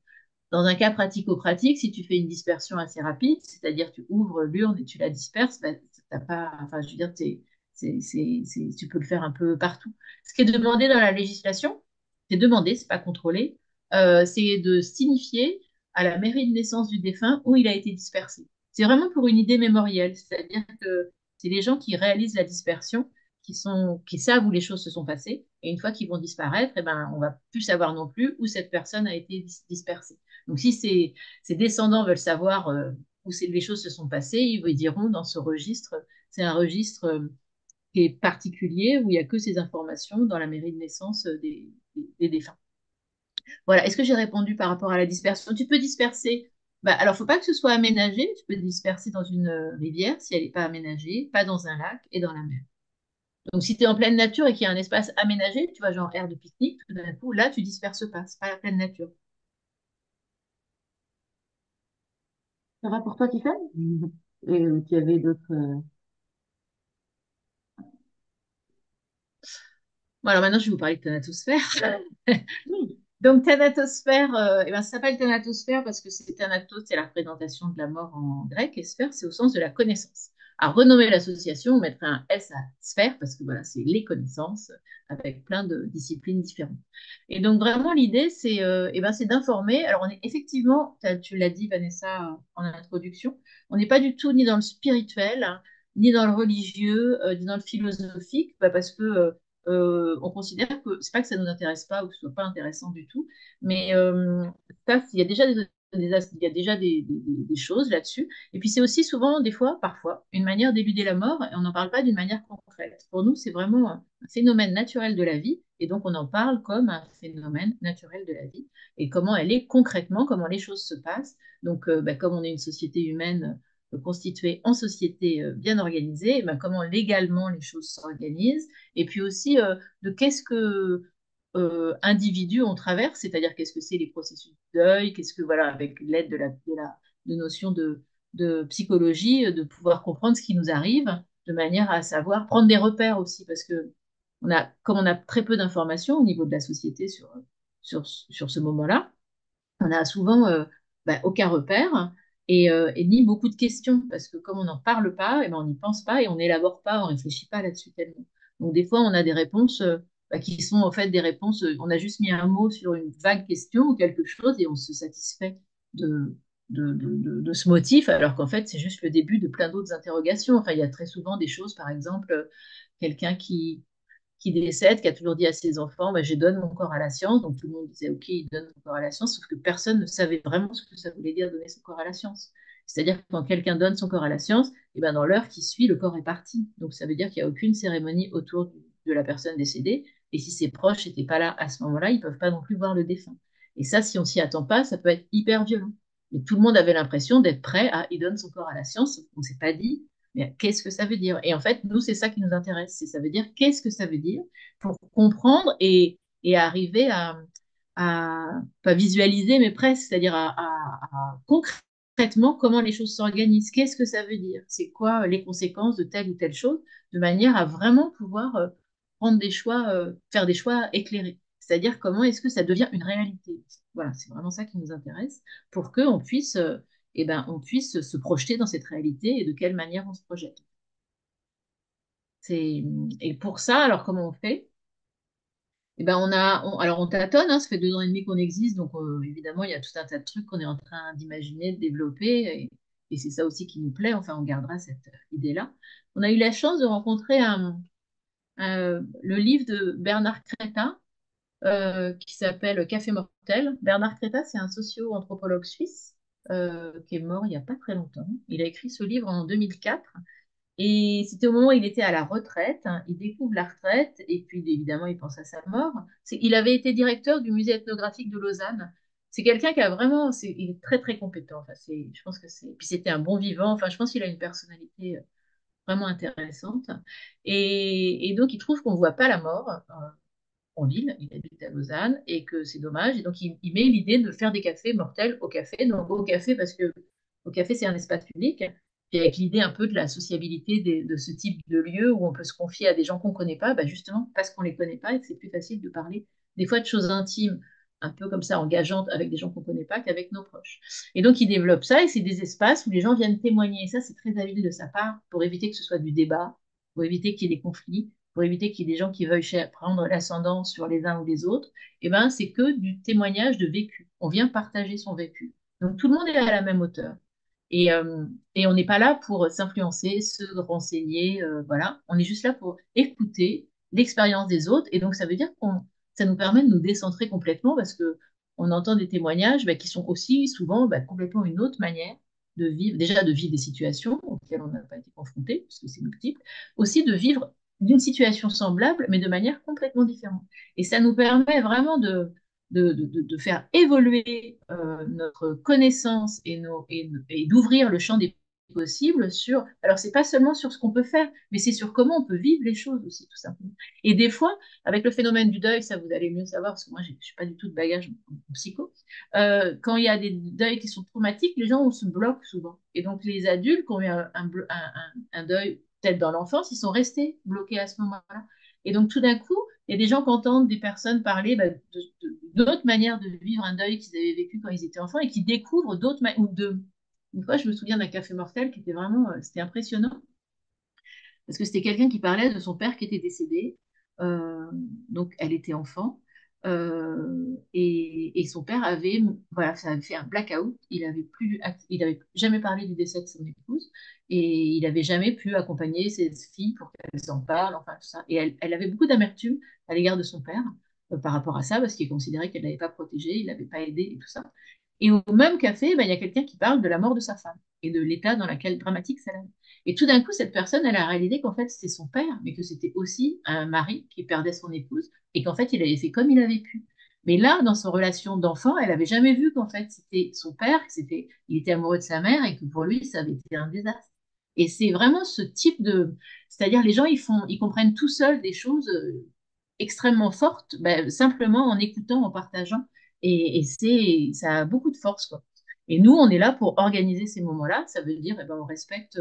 Dans un cas pratico-pratique, si tu fais une dispersion assez rapide, c'est-à-dire tu ouvres l'urne et tu la disperses, bah, t'as pas, enfin je veux dire, tu peux le faire un peu partout. Ce qui est demandé dans la législation, c'est demandé, c'est pas contrôlé, c'est de signifier à la mairie de naissance du défunt où il a été dispersé. C'est vraiment pour une idée mémorielle, c'est-à-dire que c'est les gens qui réalisent la dispersion qui savent où les choses se sont passées, et une fois qu'ils vont disparaître, eh ben, on va plus savoir non plus où cette personne a été dispersée. Donc, si ses descendants veulent savoir où les choses se sont passées, ils diront dans ce registre, c'est un registre qui est particulier où il n'y a que ces informations dans la mairie de naissance des défunts. Voilà. Est-ce que j'ai répondu par rapport à la dispersion? Tu peux disperser. Bah, alors, faut pas que ce soit aménagé. Tu peux disperser dans une rivière si elle n'est pas aménagée, pas dans un lac et dans la mer. Donc, si tu es en pleine nature et qu'il y a un espace aménagé, tu vois, genre aire de pique-nique, tout d'un coup, là, tu disperses pas. C'est pas la pleine nature. Ça va pour toi, Tiffany? Et tu avais d'autres. Bon, alors maintenant, je vais vous parler de thanatosphère. Oui. Donc, thanatosphère, eh ben, ça s'appelle thanatosphère parce que c'est thanatos, c'est la représentation de la mort en grec, et sphère, c'est au sens de la connaissance. À renommer l'association, on mettrait un S à sphère parce que voilà, c'est les connaissances avec plein de disciplines différentes. Et donc, vraiment, l'idée, eh ben, c'est d'informer. Alors, on est effectivement, tu l'as dit, Vanessa, en introduction, on n'est pas du tout ni dans le spirituel, hein, ni dans le religieux, ni dans le philosophique, bah, parce que on considère que c'est pas que ça nous intéresse pas ou que ce soit pas intéressant du tout, mais ça, il y a déjà il y a déjà des choses là-dessus. Et puis c'est aussi souvent, des fois, parfois, une manière d'éluder la mort et on n'en parle pas d'une manière concrète. Pour nous, c'est vraiment un phénomène naturel de la vie et donc on en parle comme un phénomène naturel de la vie et comment elle est concrètement, comment les choses se passent. Donc, bah, comme on est une société humaine constituée en société bien organisée, bah, comment légalement les choses s'organisent et puis aussi de qu'est-ce que individu on traverse, c'est-à-dire qu'est-ce que c'est les processus de deuil, qu'est-ce que, voilà, avec l'aide de notions de psychologie, de pouvoir comprendre ce qui nous arrive, de manière à savoir prendre des repères aussi, parce que comme on a très peu d'informations au niveau de la société sur ce moment-là, on a souvent aucun repère et ni beaucoup de questions, parce que comme on n'en parle pas, et ben, on n'y pense pas et on n'élabore pas, on réfléchit pas là-dessus tellement. Donc des fois, on a des réponses qui sont en fait des réponses, on a juste mis un mot sur une vague question ou quelque chose et on se satisfait de, de ce motif, alors qu'en fait, c'est juste le début de plein d'autres interrogations. Enfin, il y a très souvent des choses, par exemple, quelqu'un qui décède, qui a toujours dit à ses enfants, bah, je donne mon corps à la science. Donc tout le monde disait, OK, il donne son corps à la science, sauf que personne ne savait vraiment ce que ça voulait dire donner son corps à la science. C'est-à-dire que quand quelqu'un donne son corps à la science, et ben dans l'heure qui suit, le corps est parti. Donc ça veut dire qu'il n'y a aucune cérémonie autour de la personne décédée. Et si ses proches n'étaient pas là à ce moment-là, ils ne peuvent pas non plus voir le défunt. Et ça, si on s'y attend pas, ça peut être hyper violent. Mais tout le monde avait l'impression d'être prêt à il donne son corps à la science. On ne s'est pas dit, mais qu'est-ce que ça veut dire? Et en fait, nous, c'est ça qui nous intéresse. Ça veut dire qu'est-ce que ça veut dire pour comprendre et arriver pas visualiser, mais presque, c'est-à-dire à concrètement comment les choses s'organisent. Qu'est-ce que ça veut dire? C'est quoi les conséquences de telle ou telle chose, de manière à vraiment pouvoir prendre des choix, faire des choix éclairés. C'est-à-dire comment est-ce que ça devient une réalité. Voilà, c'est vraiment ça qui nous intéresse pour qu'on puisse on puisse se projeter dans cette réalité et de quelle manière on se projette. C'est... Et pour ça, alors comment on fait? Et ben alors on tâtonne, hein, ça fait 2 ans et demi qu'on existe, donc évidemment il y a tout un tas de trucs qu'on est en train d'imaginer, de développer, et c'est ça aussi qui nous plaît. Enfin, on gardera cette idée-là. On a eu la chance de rencontrer le livre de Bernard Crêta qui s'appelle Café mortel. Bernard Crêta, c'est un socio-anthropologue suisse qui est mort il n'y a pas très longtemps. Il a écrit ce livre en 2004. Et c'était au moment où il était à la retraite, hein. Il découvre la retraite et puis évidemment il pense à sa mort. Il avait été directeur du musée ethnographique de Lausanne. C'est quelqu'un qui a vraiment, il est très très compétent. Enfin, je pense que c'est, puis c'était un bon vivant. Enfin, je pense qu'il a une personnalité vraiment intéressante. Et donc il trouve qu'on voit pas la mort en ville, il habite à Lausanne, et que c'est dommage. Et donc, il met l'idée de faire des cafés mortels au café. Donc, au café, parce que au café, c'est un espace public, puis avec l'idée un peu de la sociabilité de ce type de lieu où on peut se confier à des gens qu'on ne connaît pas, bah justement parce qu'on ne les connaît pas et que c'est plus facile de parler des fois de choses intimes, un peu comme ça, engageantes avec des gens qu'on ne connaît pas qu'avec nos proches. Et donc, il développe ça, et c'est des espaces où les gens viennent témoigner. Et ça, c'est très habile de sa part pour éviter que ce soit du débat, pour éviter qu'il y ait des conflits, pour éviter qu'il y ait des gens qui veuillent prendre l'ascendant sur les uns ou les autres. Et ben, c'est que du témoignage de vécu. On vient partager son vécu. Donc, tout le monde est à la même hauteur. Et, euh, et on n'est pas là pour s'influencer, se renseigner, voilà. On est juste là pour écouter l'expérience des autres. Et donc, ça veut dire ça nous permet de nous décentrer complètement parce que on entend des témoignages qui sont aussi souvent complètement une autre manière de vivre, déjà de vivre des situations auxquelles on n'a pas été confronté, parce que c'est multiple, aussi de vivre d'une situation semblable, mais de manière complètement différente. Et ça nous permet vraiment de faire évoluer notre connaissance et d'ouvrir le champ des possibles sur, alors c'est pas seulement sur ce qu'on peut faire, mais c'est sur comment on peut vivre les choses aussi, tout simplement. Et des fois, avec le phénomène du deuil, ça vous allez mieux savoir, parce que moi, je suis pas du tout de bagage en psycho, quand il y a des deuils qui sont traumatiques, les gens on se bloquent souvent. Et donc, les adultes qui ont eu un deuil, peut-être dans l'enfance, ils sont restés bloqués à ce moment-là. Et donc, tout d'un coup, il y a des gens qui entendent des personnes parler d'autres manières de vivre un deuil qu'ils avaient vécu quand ils étaient enfants et qui découvrent d'autres manières. Une fois, je me souviens d'un café mortel qui était vraiment, c'était impressionnant parce que c'était quelqu'un qui parlait de son père qui était décédé. Euh, donc, elle était enfant. Et son père avait, voilà, ça avait fait un blackout. Il avait jamais parlé du décès de son épouse et il avait jamais pu accompagner ses filles pour qu'elles s'en parlent, enfin tout ça. Et elle avait beaucoup d'amertume à l'égard de son père par rapport à ça parce qu'il considérait qu'elle l'avait pas protégé, il l'avait pas aidé et tout ça. Et au même café, il y a quelqu'un qui parle de la mort de sa femme et de l'état dans lequel dramatique ça l'a mis. Et tout d'un coup, cette personne, elle a réalisé qu'en fait, c'était son père, mais que c'était aussi un mari qui perdait son épouse et qu'en fait, il avait fait comme il a vécu. Mais là, dans son relation d'enfant, elle avait jamais vu qu'en fait, c'était son père, il était amoureux de sa mère et que pour lui, ça avait été un désastre. Et c'est vraiment ce type c'est-à-dire les gens, ils comprennent tout seuls des choses extrêmement fortes, simplement en écoutant, en partageant. Ça a beaucoup de force, quoi. Et nous, on est là pour organiser ces moments-là. Ça veut dire, on respecte,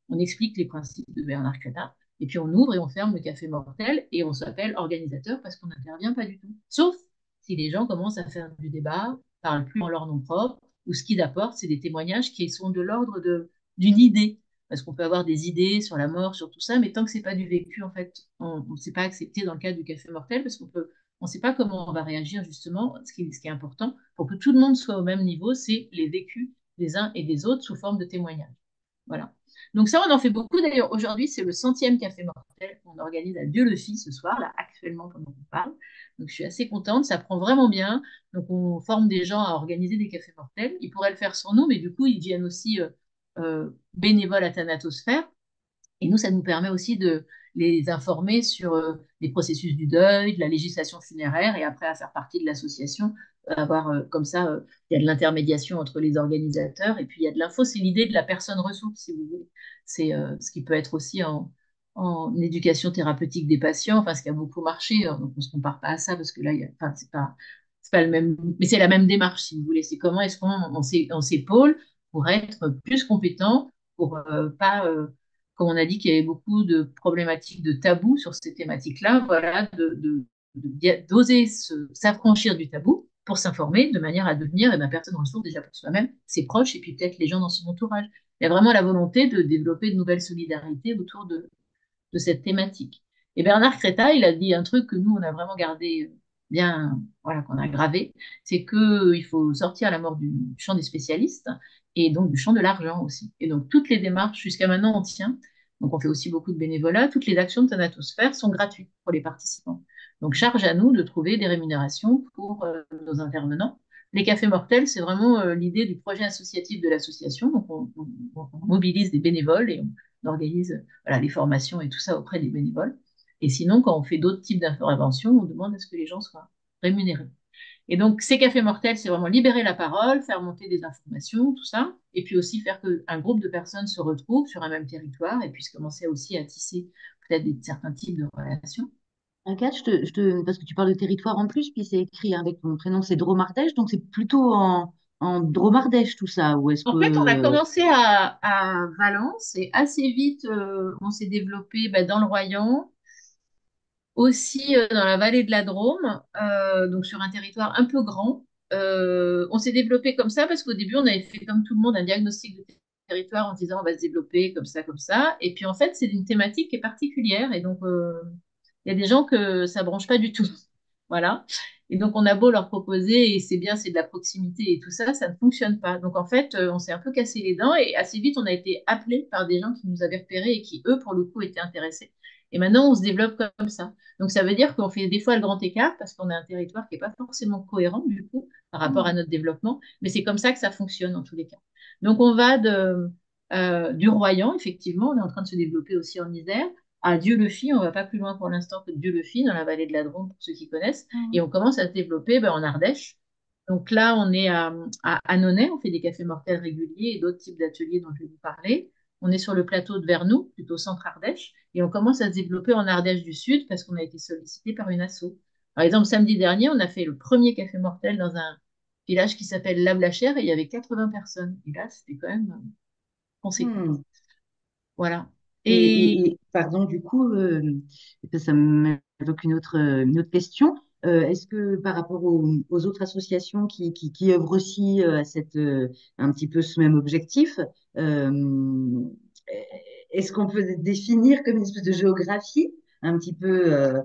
on explique les principes de Bernard Cadat, et puis on ouvre et on ferme le café mortel, et on s'appelle organisateur parce qu'on n'intervient pas du tout. Sauf si les gens commencent à faire du débat, parlent plus en leur nom propre, ou ce qu'ils apportent, c'est des témoignages qui sont de l'ordre d'une idée. Parce qu'on peut avoir des idées sur la mort, sur tout ça, mais tant que c'est pas du vécu, en fait, on ne s'est pas accepté dans le cadre du café mortel parce on ne sait pas comment on va réagir justement. Ce qui est important pour que tout le monde soit au même niveau, c'est les vécus des uns et des autres sous forme de témoignages. Voilà. Donc ça, on en fait beaucoup. D'ailleurs, aujourd'hui, c'est le 100e café mortel qu'on organise à Dieu-le-Fit ce soir, là, actuellement, pendant qu'on parle. Donc je suis assez contente, ça prend vraiment bien. Donc on forme des gens à organiser des cafés mortels. Ils pourraient le faire sans nous, mais du coup, ils viennent aussi bénévoles à Thanatosphère. Et nous, ça nous permet aussi de les informer sur les processus du deuil, de la législation funéraire, et après à faire partie de l'association, avoir comme ça, il y a de l'intermédiation entre les organisateurs, et puis il y a de l'info, c'est l'idée de la personne ressource, si vous voulez. C'est ce qui peut être aussi en éducation thérapeutique des patients, enfin ce qui a beaucoup marché, hein, donc on ne se compare pas à ça, parce que là, enfin, c'est pas le même, mais c'est la même démarche, si vous voulez. C'est comment est-ce on s'épaule pour être plus compétent, pour pas comme on a dit qu'il y avait beaucoup de problématiques de tabous sur ces thématiques-là, voilà, d'oser s'affranchir du tabou pour s'informer de manière à devenir personne ressource déjà pour soi-même, ses proches et puis peut-être les gens dans son entourage. Il y a vraiment la volonté de développer de nouvelles solidarités autour de cette thématique. Et Bernard Crêta, il a dit un truc que nous, on a vraiment gardé bien, voilà, qu'on a gravé, c'est que il faut sortir la mort du champ des spécialistes et donc du champ de l'argent aussi. Et donc toutes les démarches jusqu'à maintenant on tient. Donc on fait aussi beaucoup de bénévolat. Toutes les actions de Thanatosphère sont gratuites pour les participants. Donc charge à nous de trouver des rémunérations pour nos intervenants. Les cafés mortels, c'est vraiment l'idée du projet associatif de l'association. Donc on mobilise des bénévoles et on organise voilà, les formations et tout ça auprès des bénévoles. Et sinon, quand on fait d'autres types d'interventions, on demande à ce que les gens soient rémunérés. Et donc, ces cafés mortels, c'est vraiment libérer la parole, faire monter des informations, tout ça, et puis aussi faire qu'un groupe de personnes se retrouve sur un même territoire et puisse commencer aussi à tisser peut-être certains types de relations. Agathe, parce que tu parles de territoire en plus, puis c'est écrit avec ton prénom, c'est Dromardèche, donc c'est plutôt en Dromardèche tout ça, ou est-ce En fait, on a que... commencé à Valence et assez vite, on s'est développé dans le Royan, aussi dans la vallée de la Drôme, donc sur un territoire un peu grand. On s'est développé comme ça parce qu'au début, on avait fait comme tout le monde un diagnostic de territoire en disant on va se développer comme ça, comme ça. Et puis en fait, c'est une thématique qui est particulière et donc il y a des gens que ça branche pas du tout. Voilà. Et donc on a beau leur proposer et c'est bien, c'est de la proximité et tout ça, ça ne fonctionne pas. Donc en fait, on s'est un peu cassé les dents et assez vite, on a été appelé par des gens qui nous avaient repérés et qui, eux, pour le coup, étaient intéressés. Et maintenant, on se développe comme ça. Donc, ça veut dire qu'on fait des fois le grand écart parce qu'on a un territoire qui n'est pas forcément cohérent, du coup, par rapport à Hmm. notre développement. Mais c'est comme ça que ça fonctionne, en tous les cas. Donc, on va du Royan, effectivement, on est en train de se développer aussi en Isère, à Dieu-le-Fit. On va pas plus loin pour l'instant que Dieu-le-Fit, dans la vallée de la Drôme, pour ceux qui connaissent. Et on commence à se développer en Ardèche. Donc là, on est à Annonay, on fait des cafés mortels réguliers et d'autres types d'ateliers dont je vais vous parler. On est sur le plateau de Vernoux, plutôt centre Ardèche, et on commence à se développer en Ardèche du Sud parce qu'on a été sollicité par une asso. Par exemple, samedi dernier, on a fait le premier café mortel dans un village qui s'appelle La Blachère et il y avait 80 personnes. Et là, c'était quand même conséquent. Hmm. Voilà. Et, Et pardon, du coup, ça m'évoque une autre question. Est-ce que par rapport aux autres associations qui œuvrent aussi un petit peu ce même objectif, euh, est-ce qu'on peut définir comme une espèce de géographie un petit peu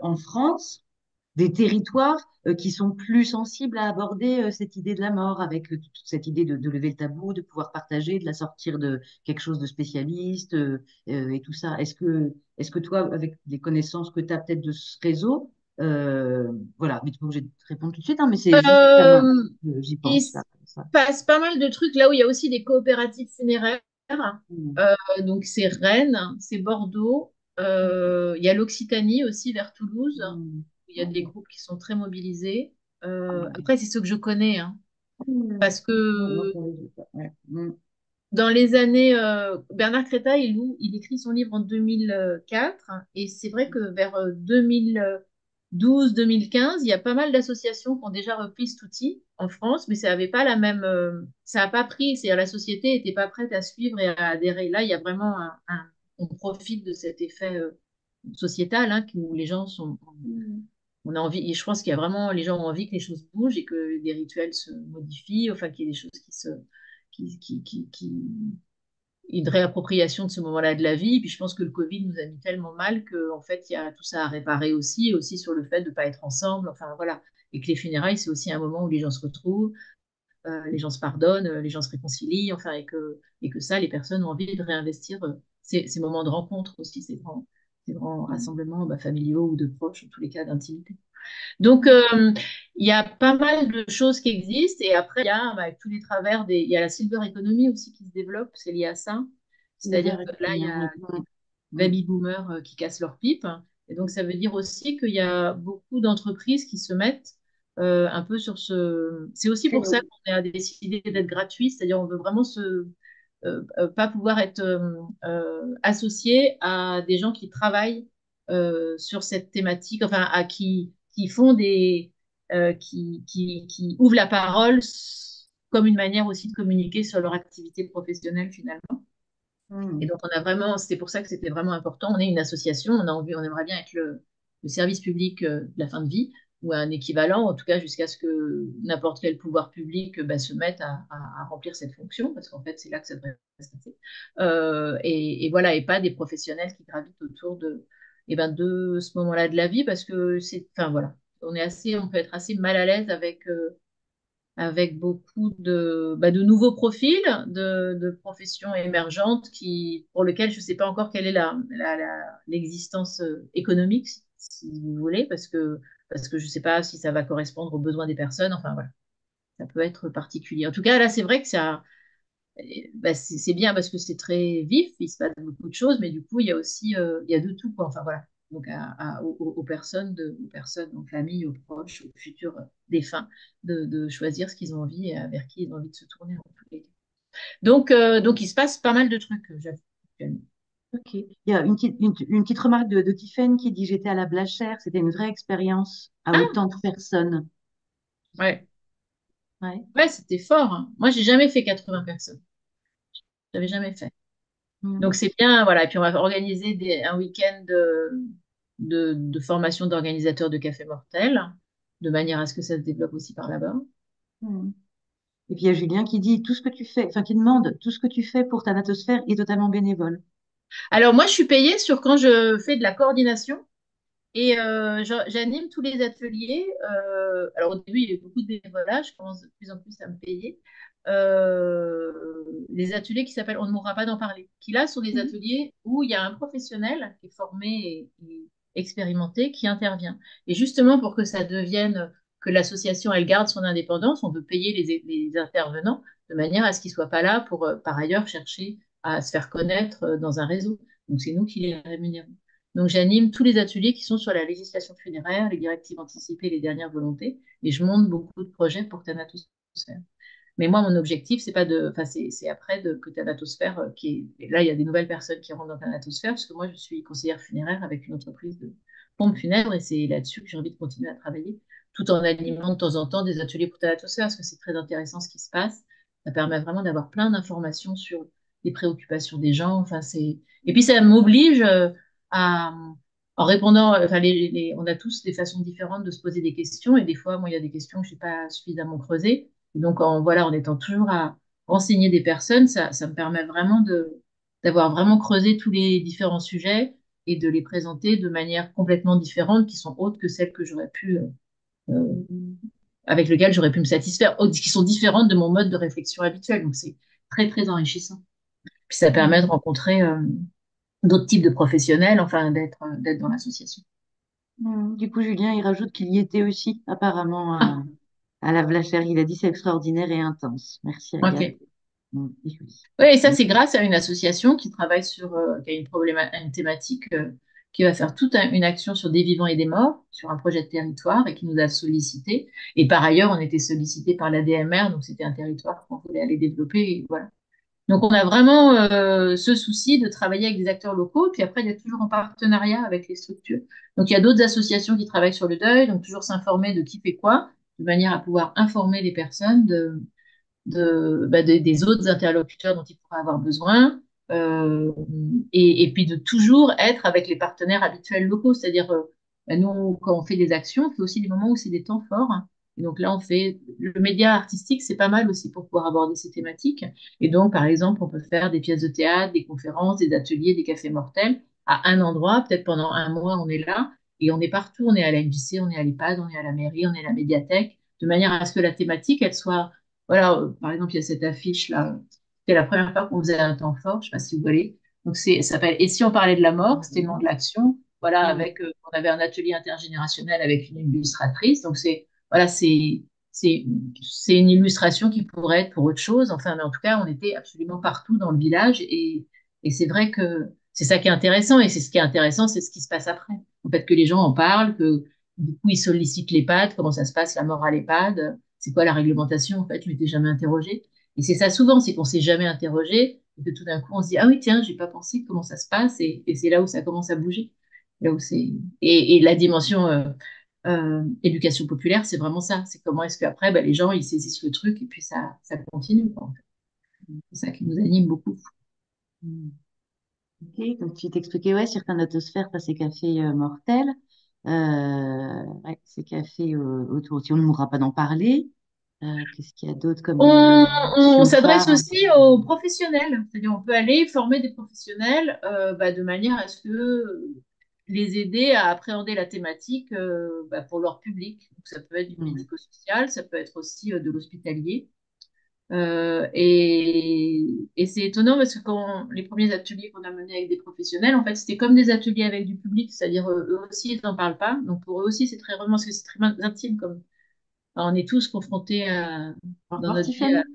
en France? Des territoires qui sont plus sensibles à aborder cette idée de la mort, avec toute cette idée de lever le tabou, de pouvoir partager, de la sortir de quelque chose de spécialiste et tout ça. Est-ce que toi, avec les connaissances que tu as peut-être de ce réseau, voilà, mais tu peux pas obligé de te répondre tout de suite, hein, mais c'est juste ça, euh, j'y il pense se là, comme ça. passe pas mal de trucs là où il y a aussi des coopératives funéraires. Mm. Donc c'est Rennes, c'est Bordeaux. Il y a l'Occitanie aussi vers Toulouse. Mm. Il y a des Ok. groupes qui sont très mobilisés. Mm. Après, c'est ceux que je connais, hein, Mm. parce Non, que pour les autres, ouais. Mm. dans les années, Bernard Créta, il écrit son livre en 2004, et c'est vrai que vers 2012-2015, il y a pas mal d'associations qui ont déjà repris cet outil en France, mais ça avait pas la même, ça n'a pas pris, c'est-à-dire la société n'était pas prête à suivre et à adhérer. Là, il y a vraiment on profite de cet effet sociétal, hein, où les gens sont, Mm. on a envie, et je pense qu'il y a vraiment, les gens ont envie que les choses bougent et que des rituels se modifient, enfin qu'il y ait des choses qui une réappropriation de ce moment-là de la vie. Puis je pense que le Covid nous a mis tellement mal qu'en fait, il y a tout ça à réparer aussi, et aussi sur le fait de ne pas être ensemble. Enfin, voilà. Et que les funérailles, c'est aussi un moment où les gens se retrouvent, les gens se pardonnent, les gens se réconcilient, enfin, et que ça, les personnes ont envie de réinvestir ces moments de rencontre aussi, ces grands rassemblements familiaux ou de proches, en tous les cas d'intimité. Donc, il y a pas mal de choses qui existent. Et après, il y a avec tous les travers il y a la silver economy aussi qui se développe, c'est lié à ça. C'est-à-dire que là, il y a Mm. les Mm. baby boomers qui cassent leurs pipes. Et donc, ça veut dire aussi qu'il y a beaucoup d'entreprises qui se mettent un peu sur ce. C'est aussi pour ça Créneau. qu'on a décidé d'être gratuit, c'est-à-dire on veut vraiment pas pouvoir être associé à des gens qui travaillent sur cette thématique, enfin qui font qui ouvrent la parole comme une manière aussi de communiquer sur leur activité professionnelle finalement. Et Mm. donc on a vraiment, c'était pour ça que c'était vraiment important. On est une association, on a envie, on aimerait bien être le service public de la fin de vie ou un équivalent, en tout cas jusqu'à ce que n'importe quel pouvoir public se mette à remplir cette fonction, parce qu'en fait c'est là que ça devrait se passer. Et voilà, et pas des professionnels qui gravitent autour de ce moment-là de la vie, parce que c'est, enfin voilà, on peut être assez mal à l'aise avec beaucoup de nouveaux profils, de professions émergentes pour lesquelles je ne sais pas encore quelle est l'existence économique, si vous voulez, parce que je ne sais pas si ça va correspondre aux besoins des personnes. Enfin, voilà, ça peut être particulier. En tout cas, là, c'est vrai que c'est bien parce que c'est très vif, il se passe beaucoup de choses, mais du coup, il y a aussi, il y a de tout, quoi. Enfin, voilà. Donc, aux personnes, aux familles, aux proches, aux futurs défunts, de choisir ce qu'ils ont envie et vers qui ils ont envie de se tourner en tous les cas. Donc, il se passe pas mal de trucs, j'avoue. Actuellement. Ok. Il y a une petite remarque de Tiffaine qui dit j'étais à la Blachère, c'était une vraie expérience à Ah, autant de personnes. ouais. Ouais. Ouais, c'était fort, hein. Moi, j'ai jamais fait 80 personnes. J'avais jamais fait. Mm. Donc c'est bien, voilà. Et puis on va organiser un week-end de formation d'organisateurs de café mortel, de manière à ce que ça se développe aussi par là-bas. Mm. Et puis il y a Julien qui dit tout ce que tu fais, enfin qui demande tout ce que tu fais pour ta natosphère est totalement bénévole. Alors moi, je suis payée sur quand je fais de la coordination et j'anime tous les ateliers. Alors au début, il y a eu beaucoup de bénévolat, je commence de plus en plus à me payer. Les ateliers qui s'appellent On ne mourra pas d'en parler, qui là sont des Mhm. ateliers où il y a un professionnel qui est formé et expérimenté qui intervient. Et justement pour que ça devienne, que l'association elle garde son indépendance, on veut payer les intervenants de manière à ce qu'ils soient pas là pour par ailleurs chercher à se faire connaître dans un réseau. Donc c'est nous qui les rémunérons. Donc j'anime tous les ateliers qui sont sur la législation funéraire, les directives anticipées, les dernières volontés, et je monte beaucoup de projets pour Thanatos. Mais moi, mon objectif, c'est pas de, enfin, c'est après que Thanatosphère, et là, il y a des nouvelles personnes qui rentrent dans Thanatosphère, parce que moi, je suis conseillère funéraire avec une entreprise de pompes funèbres, et c'est là-dessus que j'ai envie de continuer à travailler, tout en animant de temps en temps des ateliers pour Thanatosphère, parce que c'est très intéressant ce qui se passe. Ça permet vraiment d'avoir plein d'informations sur les préoccupations des gens. Enfin, et puis ça m'oblige à, en répondant, enfin, on a tous des façons différentes de se poser des questions, et des fois, moi, il y a des questions que je n'ai pas suffisamment creusées. Donc, voilà, en étant toujours à renseigner des personnes, ça me permet vraiment d'avoir vraiment creusé tous les différents sujets et de les présenter de manière complètement différente, qui sont autres que celles que j'aurais pu, euh, avec lesquelles j'aurais pu me satisfaire, autres qui sont différentes de mon mode de réflexion habituel. Donc, c'est très, très enrichissant. Puis, ça permet de Mm. rencontrer, d'autres types de professionnels, enfin, d'être dans l'association. Mm. Du coup, Julien, il rajoute qu'il y était aussi, apparemment, Ah, à la Blachère. Il a dit c'est extraordinaire et intense. Merci, Agathe. ok. Mm. Et oui. Oui, et ça, Mm. c'est grâce à une association qui travaille qui a une thématique, qui va faire une action sur des vivants et des morts, sur un projet de territoire, et qui nous a sollicité. Et par ailleurs, on était sollicité par l'ADMR, donc c'était un territoire qu'on voulait aller développer, et voilà. Donc, on a vraiment ce souci de travailler avec des acteurs locaux, puis après, il y a toujours en partenariat avec les structures. Donc, il y a d'autres associations qui travaillent sur le deuil, donc toujours s'informer de qui fait quoi, de manière à pouvoir informer les personnes des autres interlocuteurs dont ils pourraient avoir besoin, euh, et puis de toujours être avec les partenaires habituels locaux, c'est-à-dire nous, quand on fait des actions, on fait aussi des moments où c'est des temps forts, hein. Et donc là, on fait le média artistique, c'est pas mal aussi pour pouvoir aborder ces thématiques. Et donc, par exemple, on peut faire des pièces de théâtre, des conférences, des ateliers, des cafés mortels à un endroit, peut-être pendant un mois, on est là, et on est partout, on est à la MJC, on est à l'EHPAD, on est à la mairie, on est à la médiathèque, de manière à ce que la thématique, elle soit voilà, par exemple, il y a cette affiche-là. C'était la première fois qu'on faisait un temps fort, je ne sais pas si vous voyez. Donc, ça s'appelle Et si on parlait de la mort, c'était le nom Mhm. de l'action. Voilà, Mm. on avait un atelier intergénérationnel avec une illustratrice. Donc, voilà, c'est, c'est une illustration qui pourrait être pour autre chose. Enfin, mais en tout cas, on était absolument partout dans le village et c'est vrai que c'est ça qui est intéressant et c'est ce qui est intéressant, c'est ce qui se passe après. En fait, que les gens en parlent, que du coup, ils sollicitent l'EHPAD, comment ça se passe, la mort à l'EHPAD, c'est quoi la réglementation, en fait, je m'étais jamais interrogée. Et c'est ça souvent, c'est qu'on s'est jamais interrogé et que tout d'un coup, on se dit, ah oui, tiens, j'ai pas pensé comment ça se passe et c'est là où ça commence à bouger. Là où et la dimension éducation populaire, c'est vraiment ça. C'est comment est-ce qu'après, bah, les gens, ils saisissent le truc et puis ça continue, quoi, en fait. C'est ça qui nous anime beaucoup. Mm. Ok, donc tu t'expliquais, ouais, sur ta natosphère, t'as ces cafés mortels, ouais, ces cafés autour, on ne mourra pas d'en parler. Qu'est-ce qu'il y a d'autre comme On, on action s'adresse phare un peu? aussi aux professionnels, c'est-à-dire on peut aller former des professionnels de manière à ce que les aider à appréhender la thématique pour leur public. Donc, ça peut être du Mhm. médico-social, ça peut être aussi de l'hospitalier. Et c'est étonnant parce que quand les premiers ateliers qu'on a menés avec des professionnels, en fait, c'était comme des ateliers avec du public, c'est-à-dire eux aussi, ils n'en parlent pas. Donc pour eux aussi, c'est très vraiment, parce que c'est très intime. Enfin, on est tous confrontés Au dans revoir, notre vie Tiffany, qui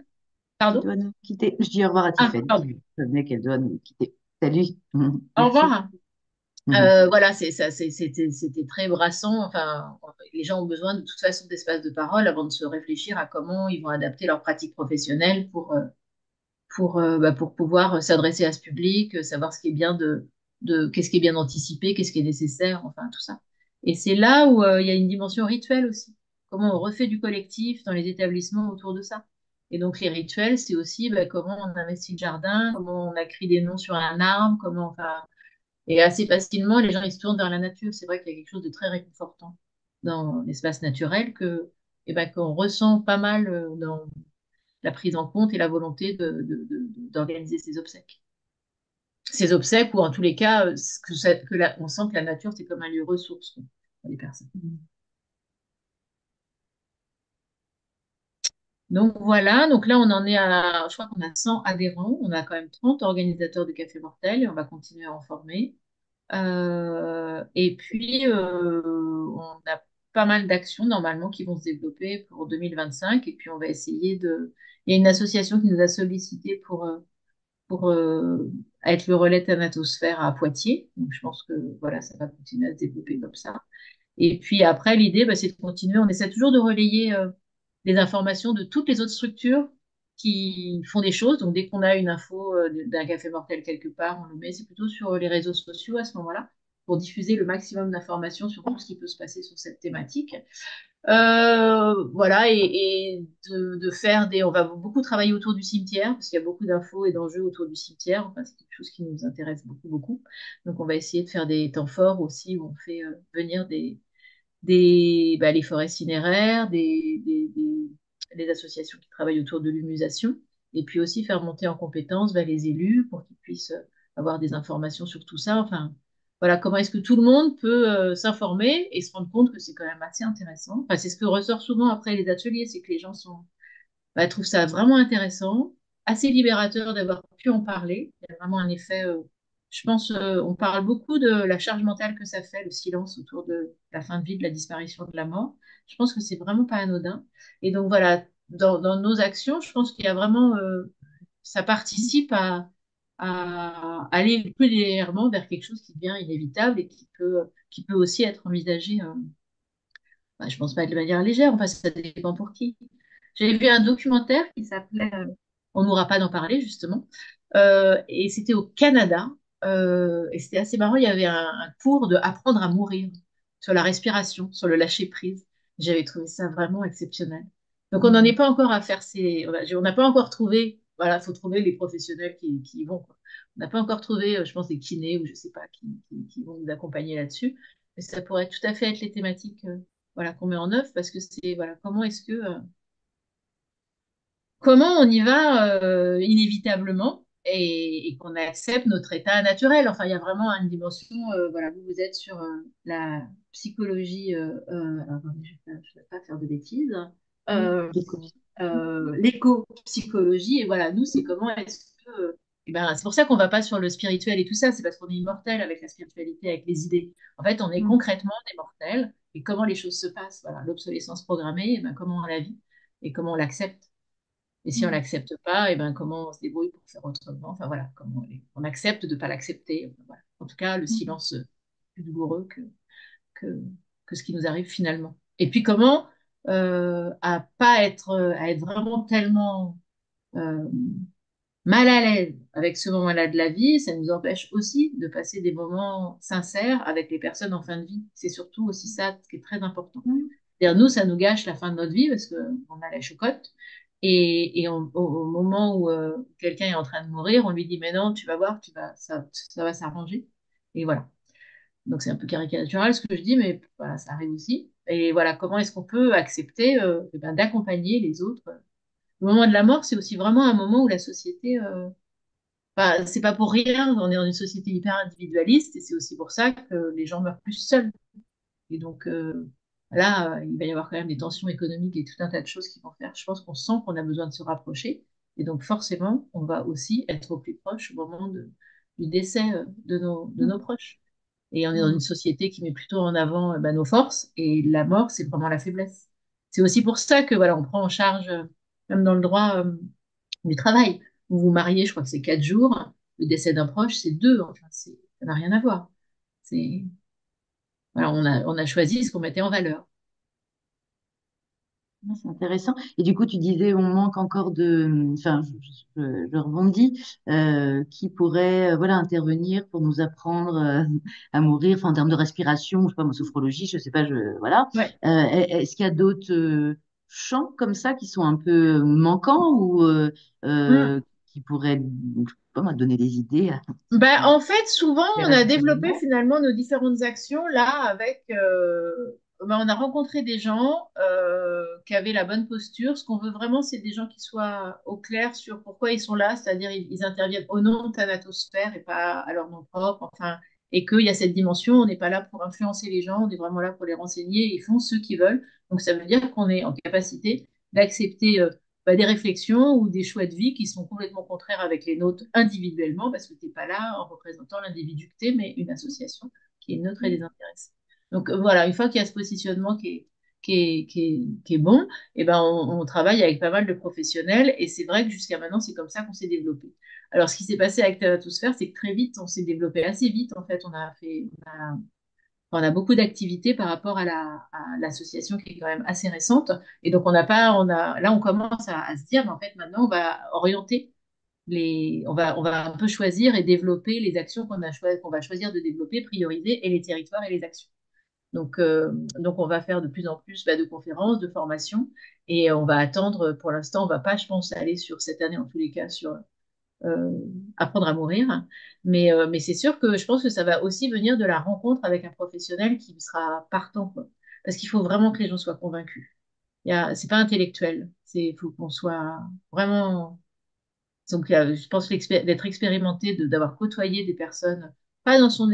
Pardon? doit nous quitter. Je dis au revoir à Ah, Tiffany, pardon. qui savait qu'elle doit nous quitter. Salut. Mhm. Au Merci. revoir. Mhm. Voilà, c'est ça, c'était très brassant. Enfin, les gens ont besoin de toute façon d'espace de parole avant de se réfléchir à comment ils vont adapter leur pratique professionnelle pour pouvoir s'adresser à ce public, savoir ce qui est bien qu'est-ce qui est bien anticipé, qu'est-ce qui est nécessaire, enfin tout ça. Et c'est là où il y a une dimension rituelle aussi. Comment on refait du collectif dans les établissements autour de ça. Et donc les rituels, c'est aussi comment on investit le jardin, comment on a écrit des noms sur un arbre, enfin, et assez facilement les gens ils se tournent vers la nature. C'est vrai qu'il y a quelque chose de très réconfortant dans l'espace naturel qu'on ressent pas mal dans la prise en compte et la volonté d'organiser ces obsèques. Ces obsèques, ou en tous les cas, on sent que la nature, c'est comme un lieu ressource quoi, pour les personnes. Donc voilà, donc là on en est je crois qu'on a 100 adhérents, on a quand même 30 organisateurs de Café Mortel et on va continuer à en former. Et puis on a pas mal d'actions normalement qui vont se développer pour 2025 et puis on va essayer Il y a une association qui nous a sollicité pour être le relais Thanatosphère à Poitiers. Donc, je pense que voilà, ça va continuer à se développer comme ça. Et puis après, l'idée, c'est de continuer. On essaie toujours de relayer les informations de toutes les autres structures qui font des choses. Donc, dès qu'on a une info d'un café mortel quelque part, on le met. C'est plutôt sur les réseaux sociaux à ce moment-là pour diffuser le maximum d'informations sur tout ce qui peut se passer sur cette thématique. Voilà, et de faire on va beaucoup travailler autour du cimetière, parce qu'il y a beaucoup d'infos et d'enjeux autour du cimetière. Enfin, c'est quelque chose qui nous intéresse beaucoup, beaucoup. Donc, on va essayer de faire des temps forts aussi, où on fait venir les forêts cinéraires, les associations qui travaillent autour de l'humusation, et puis aussi faire monter en compétence les élus pour qu'ils puissent avoir des informations sur tout ça. Enfin, voilà, comment est-ce que tout le monde peut s'informer et se rendre compte que c'est quand même assez intéressant. Enfin, c'est ce que ressort souvent après les ateliers, c'est que les gens trouvent ça vraiment intéressant, assez libérateur d'avoir pu en parler. Il y a vraiment un effet, je pense, on parle beaucoup de la charge mentale que ça fait, le silence autour de la fin de vie, de la disparition, de la mort. Je pense que c'est vraiment pas anodin. Et donc voilà, dans nos actions, je pense qu'il y a vraiment, ça participe à aller plus légèrement vers quelque chose qui devient inévitable et qui peut aussi être envisagé, je pense pas de manière légère, enfin ça dépend pour qui. J'avais vu un documentaire qui s'appelait On n'aura pas d'en parler, justement. Et c'était au Canada. Et c'était assez marrant. Il y avait un cours de apprendre à mourir sur la respiration, sur le lâcher-prise. J'avais trouvé ça vraiment exceptionnel. Donc, on n'en est Mhm. pas encore à faire on n'a pas encore trouvé. Voilà, il faut trouver les professionnels qui y vont, quoi. On n'a pas encore trouvé, je pense, des kinés ou je sais pas, qui vont nous accompagner là-dessus. Mais ça pourrait tout à fait être les thématiques voilà, qu'on met en œuvre parce que c'est voilà, comment on y va inévitablement et qu'on accepte notre état naturel. Enfin, il y a vraiment une dimension, voilà, vous êtes sur la psychologie, alors, attendez, je vais pas faire de bêtises, Oui, euh, l'économie. l'éco-psychologie, et voilà, nous, c'est comment est-ce que, c'est pour ça qu'on va pas sur le spirituel et tout ça, c'est parce qu'on est immortel avec la spiritualité, avec les idées. En fait, on est Mhm. concrètement des mortels, et comment les choses se passent, voilà, l'obsolescence programmée, comment on la vit, et comment on l'accepte. Et si on Mhm. l'accepte pas, comment on se débrouille pour faire autrement. Enfin voilà, comment on accepte de pas l'accepter. Enfin, voilà. En tout cas, le Mhm. silence plus douloureux que, que ce qui nous arrive finalement. Et puis comment à être vraiment tellement euh, mal à l'aise avec ce moment-là de la vie, ça nous empêche aussi de passer des moments sincères avec les personnes en fin de vie. C'est surtout aussi ça qui est très important. Mhm. C'est-à-dire, nous, ça nous gâche la fin de notre vie parce qu'on a la chocotte. Et au moment où quelqu'un est en train de mourir, on lui dit, mais non, tu vas voir, ça va s'arranger. Et voilà. Donc c'est un peu caricatural ce que je dis, mais voilà, ça arrive aussi. Et voilà, comment est-ce qu'on peut accepter d'accompagner les autres. Le moment de la mort, c'est aussi vraiment un moment où la société Enfin, c'est pas pour rien, on est dans une société hyper individualiste et c'est aussi pour ça que les gens meurent plus seuls. Et donc là, il va y avoir quand même des tensions économiques et tout un tas de choses qui vont faire. Je pense qu'on sent qu'on a besoin de se rapprocher. Et donc forcément, on va aussi être au plus proche au moment du décès de nos proches. Et on est dans une société qui met plutôt en avant ben, nos forces. Et la mort, c'est vraiment la faiblesse. C'est aussi pour ça que voilà, on prend en charge, même dans le droit du travail. Vous vous mariez, je crois que c'est 4 jours. Le décès d'un proche, c'est 2. Enfin, ça n'a rien à voir. C'est, voilà, on a choisi ce qu'on mettait en valeur. Ah, c'est intéressant. Et du coup, tu disais, on manque encore de, enfin, je rebondis, qui pourrait, voilà, intervenir pour nous apprendre à mourir, enfin, en termes de respiration, je sais pas, moi, sophrologie, je sais pas, voilà. Ouais. Est-ce qu'il y a d'autres champs comme ça qui sont un peu manquants ou Mm. qui pourraient, je sais pas, moi, donner des idées à Ben, en fait, souvent, les on a développé accompagnements? finalement nos différentes actions là avec. Ben, on a rencontré des gens qui avaient la bonne posture. Ce qu'on veut vraiment, c'est des gens qui soient au clair sur pourquoi ils sont là, c'est-à-dire ils interviennent au nom de Thanatosphère et pas à leur nom propre. Enfin, et qu'il y a cette dimension, on n'est pas là pour influencer les gens, on est vraiment là pour les renseigner. Ils font ce qu'ils veulent. Donc, ça veut dire qu'on est en capacité d'accepter bah, des réflexions ou des choix de vie qui sont complètement contraires avec les nôtres individuellement, parce que tu n'es pas là en représentant l'individu que tu es, mais une association qui est neutre et désintéressée. Donc voilà, une fois qu'il y a ce positionnement qui est bon, et ben on travaille avec pas mal de professionnels et c'est vrai que jusqu'à maintenant, c'est comme ça qu'on s'est développé. Alors, ce qui s'est passé avec Thanatosphère, c'est que très vite, on s'est développé assez vite. En fait, on a beaucoup d'activités par rapport à l'association qui est quand même assez récente. Et donc, on n'a pas, on a, là, on commence à se dire, mais en fait, maintenant, on va orienter on va un peu choisir et développer les actions qu'on va choisir de développer, prioriser, et les territoires et les actions. Donc on va faire de plus en plus bah, de conférences, de formations, et on va attendre, pour l'instant, on va pas, je pense, aller sur cette année, en tous les cas, sur euh, apprendre à mourir. Mais c'est sûr que je pense que ça va aussi venir de la rencontre avec un professionnel qui sera partant, quoi. Parce qu'il faut vraiment que les gens soient convaincus. C'est pas intellectuel. Il faut qu'on soit vraiment. Donc, je pense d'être expérimenté, d'avoir côtoyé des personnes, pas dans son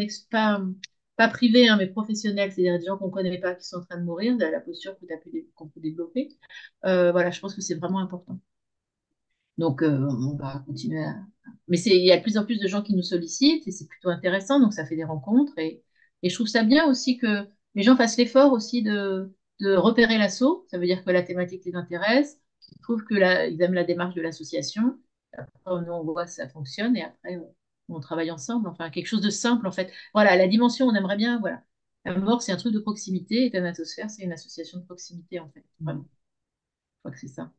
pas privé, hein, mais professionnel, c'est-à-dire des gens qu'on connaît pas qui sont en train de mourir, de la posture qu'on peut développer. Voilà, je pense que c'est vraiment important. Donc, on va continuer à. Mais il y a de plus en plus de gens qui nous sollicitent et c'est plutôt intéressant. Donc, ça fait des rencontres et je trouve ça bien aussi que les gens fassent l'effort aussi de repérer l'assaut. Ça veut dire que la thématique les intéresse, qu'ils trouvent que ils aiment la démarche de l'association. Après, nous, on voit que ça fonctionne et après, on travaille ensemble. Enfin, quelque chose de simple, en fait. Voilà, la dimension, on aimerait bien, voilà. La mort, c'est un truc de proximité et Thanatosphère, c'est une association de proximité, en fait. Vraiment. Je crois que c'est ça.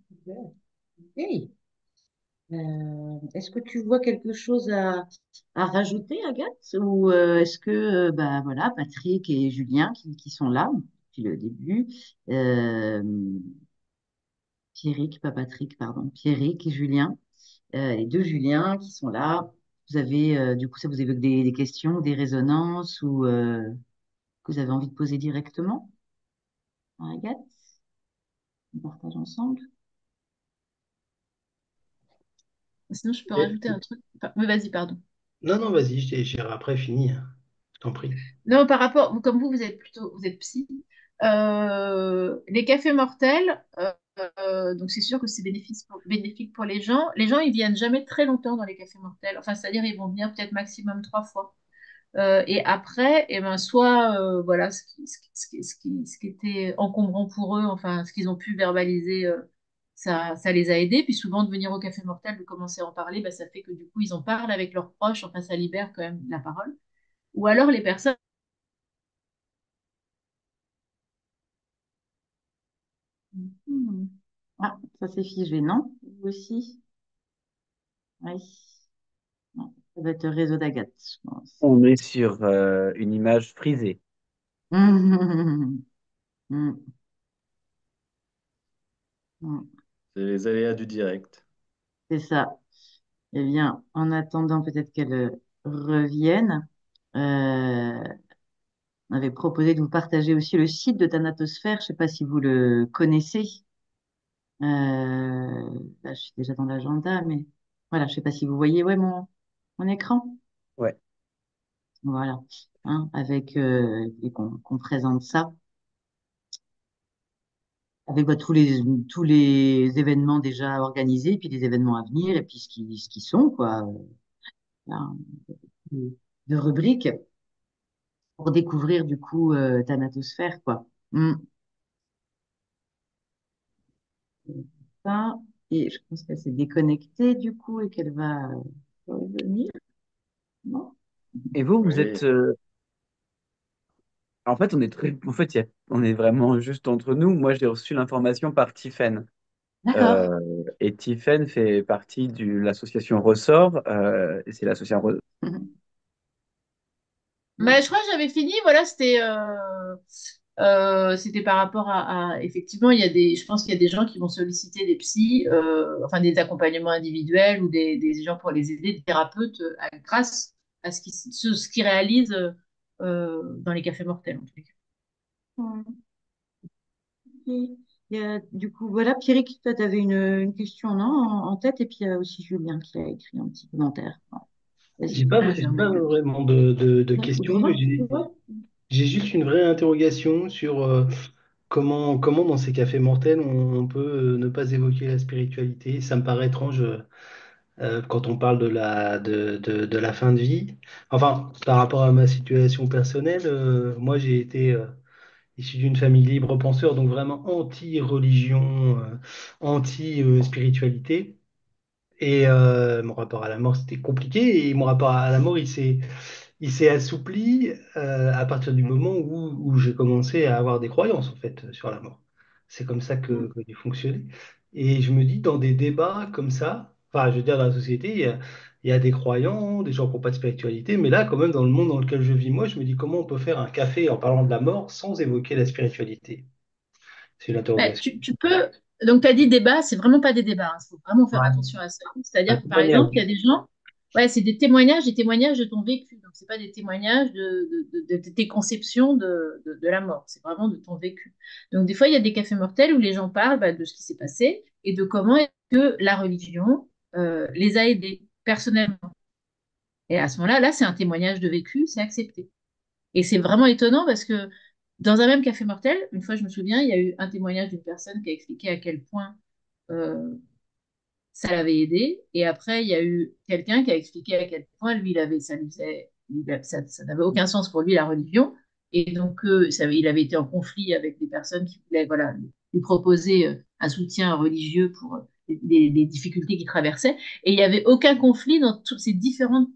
Super. Ok. Est-ce que tu vois quelque chose à rajouter, Agathe? Ou est-ce que bah, voilà, Patrick et Julien qui sont là depuis le début, euh, Pierrick, pas Patrick, pardon, Pierrick et Julien, les deux Juliens qui sont là. Vous avez, du coup, ça vous évoque des questions, des résonances ou que vous avez envie de poser directement à Agathe? On partage ensemble. Sinon, je peux Eh, rajouter un truc. Enfin, oui, vas-y, pardon. non, non, vas-y, j'ai après fini, hein. Je t'en prie. Non, par rapport, comme vous êtes vous êtes psy, les cafés mortels, donc c'est sûr que c'est bénéfique pour les gens. Les gens, ils viennent jamais très longtemps dans les cafés mortels. Enfin, c'est-à-dire, ils vont venir peut-être maximum 3 fois. Et après, eh ben, soit, voilà, ce qui était encombrant pour eux, enfin, ce qu'ils ont pu verbaliser, ça les a aidés. Puis souvent, de venir au café mortel, de commencer à en parler, bah, ça fait que du coup, ils en parlent avec leurs proches. Enfin, ça libère quand même la parole. Ou alors, les personnes. Hmm. Ah, ça s'est figé, non? Vous aussi? Oui. Non, ça va être le réseau d'Agathe, je pense. On est sur une image frisée. Hum, hum, hum. C'est les aléas du direct. C'est ça. Eh bien, en attendant peut-être qu'elle revienne, euh, on avait proposé de vous partager aussi le site de Thanatosphère. Je ne sais pas si vous le connaissez. Là, je suis déjà dans l'agenda, mais voilà, je sais pas si vous voyez, ouais, mon écran. Ouais. Voilà, hein, avec et qu'on présente ça avec tous les événements déjà organisés, puis les événements à venir, et puis ce qui sont quoi, là, de, de rubriques pour découvrir du coup ta natosphère quoi. Mm. Ça, et je pense qu'elle s'est déconnectée du coup et qu'elle va revenir. Non? Et vous, vous Oui. êtes. En fait, on est très. En fait, on est vraiment juste entre nous. Moi, j'ai reçu l'information par Tiffen. D'accord. Euh, et Tiffen fait partie de l'association Ressort. Et c'est l'association. Mais je crois que j'avais fini. Voilà, c'était par rapport effectivement, je pense qu'il y a des gens qui vont solliciter des psys, enfin des accompagnements individuels ou des gens pour les aider, des thérapeutes, grâce à ce qu'ils réalisent dans les cafés mortels, en tout cas. Mm. Il du coup, voilà, Pierrick, toi, tu avais une question, non, en tête, et puis il y a aussi Julien qui a écrit un petit commentaire. Vas-y. Ah, J'ai j'ai pas remarqué. vraiment de questions, mais Dis-moi. Ouais. j'ai juste une vraie interrogation sur comment dans ces cafés mortels on peut ne pas évoquer la spiritualité. Ça me paraît étrange quand on parle de la fin de vie. Enfin, par rapport à ma situation personnelle, moi j'ai été issu d'une famille libre penseur, donc vraiment anti-religion, anti-spiritualité. Et mon rapport à la mort, c'était compliqué. Et mon rapport à la mort, il s'est assoupli à partir du moment où j'ai commencé à avoir des croyances, en fait, sur la mort. C'est comme ça que j'ai fonctionné. Et je me dis, dans des débats comme ça, enfin, je veux dire, dans la société, il y a des croyants, des gens qui n'ont pas de spiritualité. Mais là, quand même, dans le monde dans lequel je vis, moi, je me dis, comment on peut faire un café en parlant de la mort sans évoquer la spiritualité? C'est une Ben, interrogation. tu peux. Donc, tu as dit débat, c'est vraiment pas des débats. Il faut vraiment faire Ouais. attention à ça. Un C'est-à-dire que, par témoignage. exemple, il y a des gens, ouais, c'est des témoignages de ton vécu. Donc, c'est pas des témoignages de tes conceptions de la mort. C'est vraiment de ton vécu. Donc, des fois, il y a des cafés mortels où les gens parlent de ce qui s'est passé et de comment est-ce que la religion les a aidés personnellement. Et à ce moment-là, là, c'est un témoignage de vécu, c'est accepté. Et c'est vraiment étonnant parce que dans un même café mortel, une fois, je me souviens, il y a eu un témoignage d'une personne qui a expliqué à quel point euh, ça l'avait aidé. Et après, il y a eu quelqu'un qui a expliqué à quel point lui, ça lui faisait, ça n'avait aucun sens pour lui, la religion. Et donc, il avait été en conflit avec des personnes qui voulaient, voilà, lui proposer un soutien religieux pour les difficultés qu'il traversait. Et il n'y avait aucun conflit dans toutes ces différentes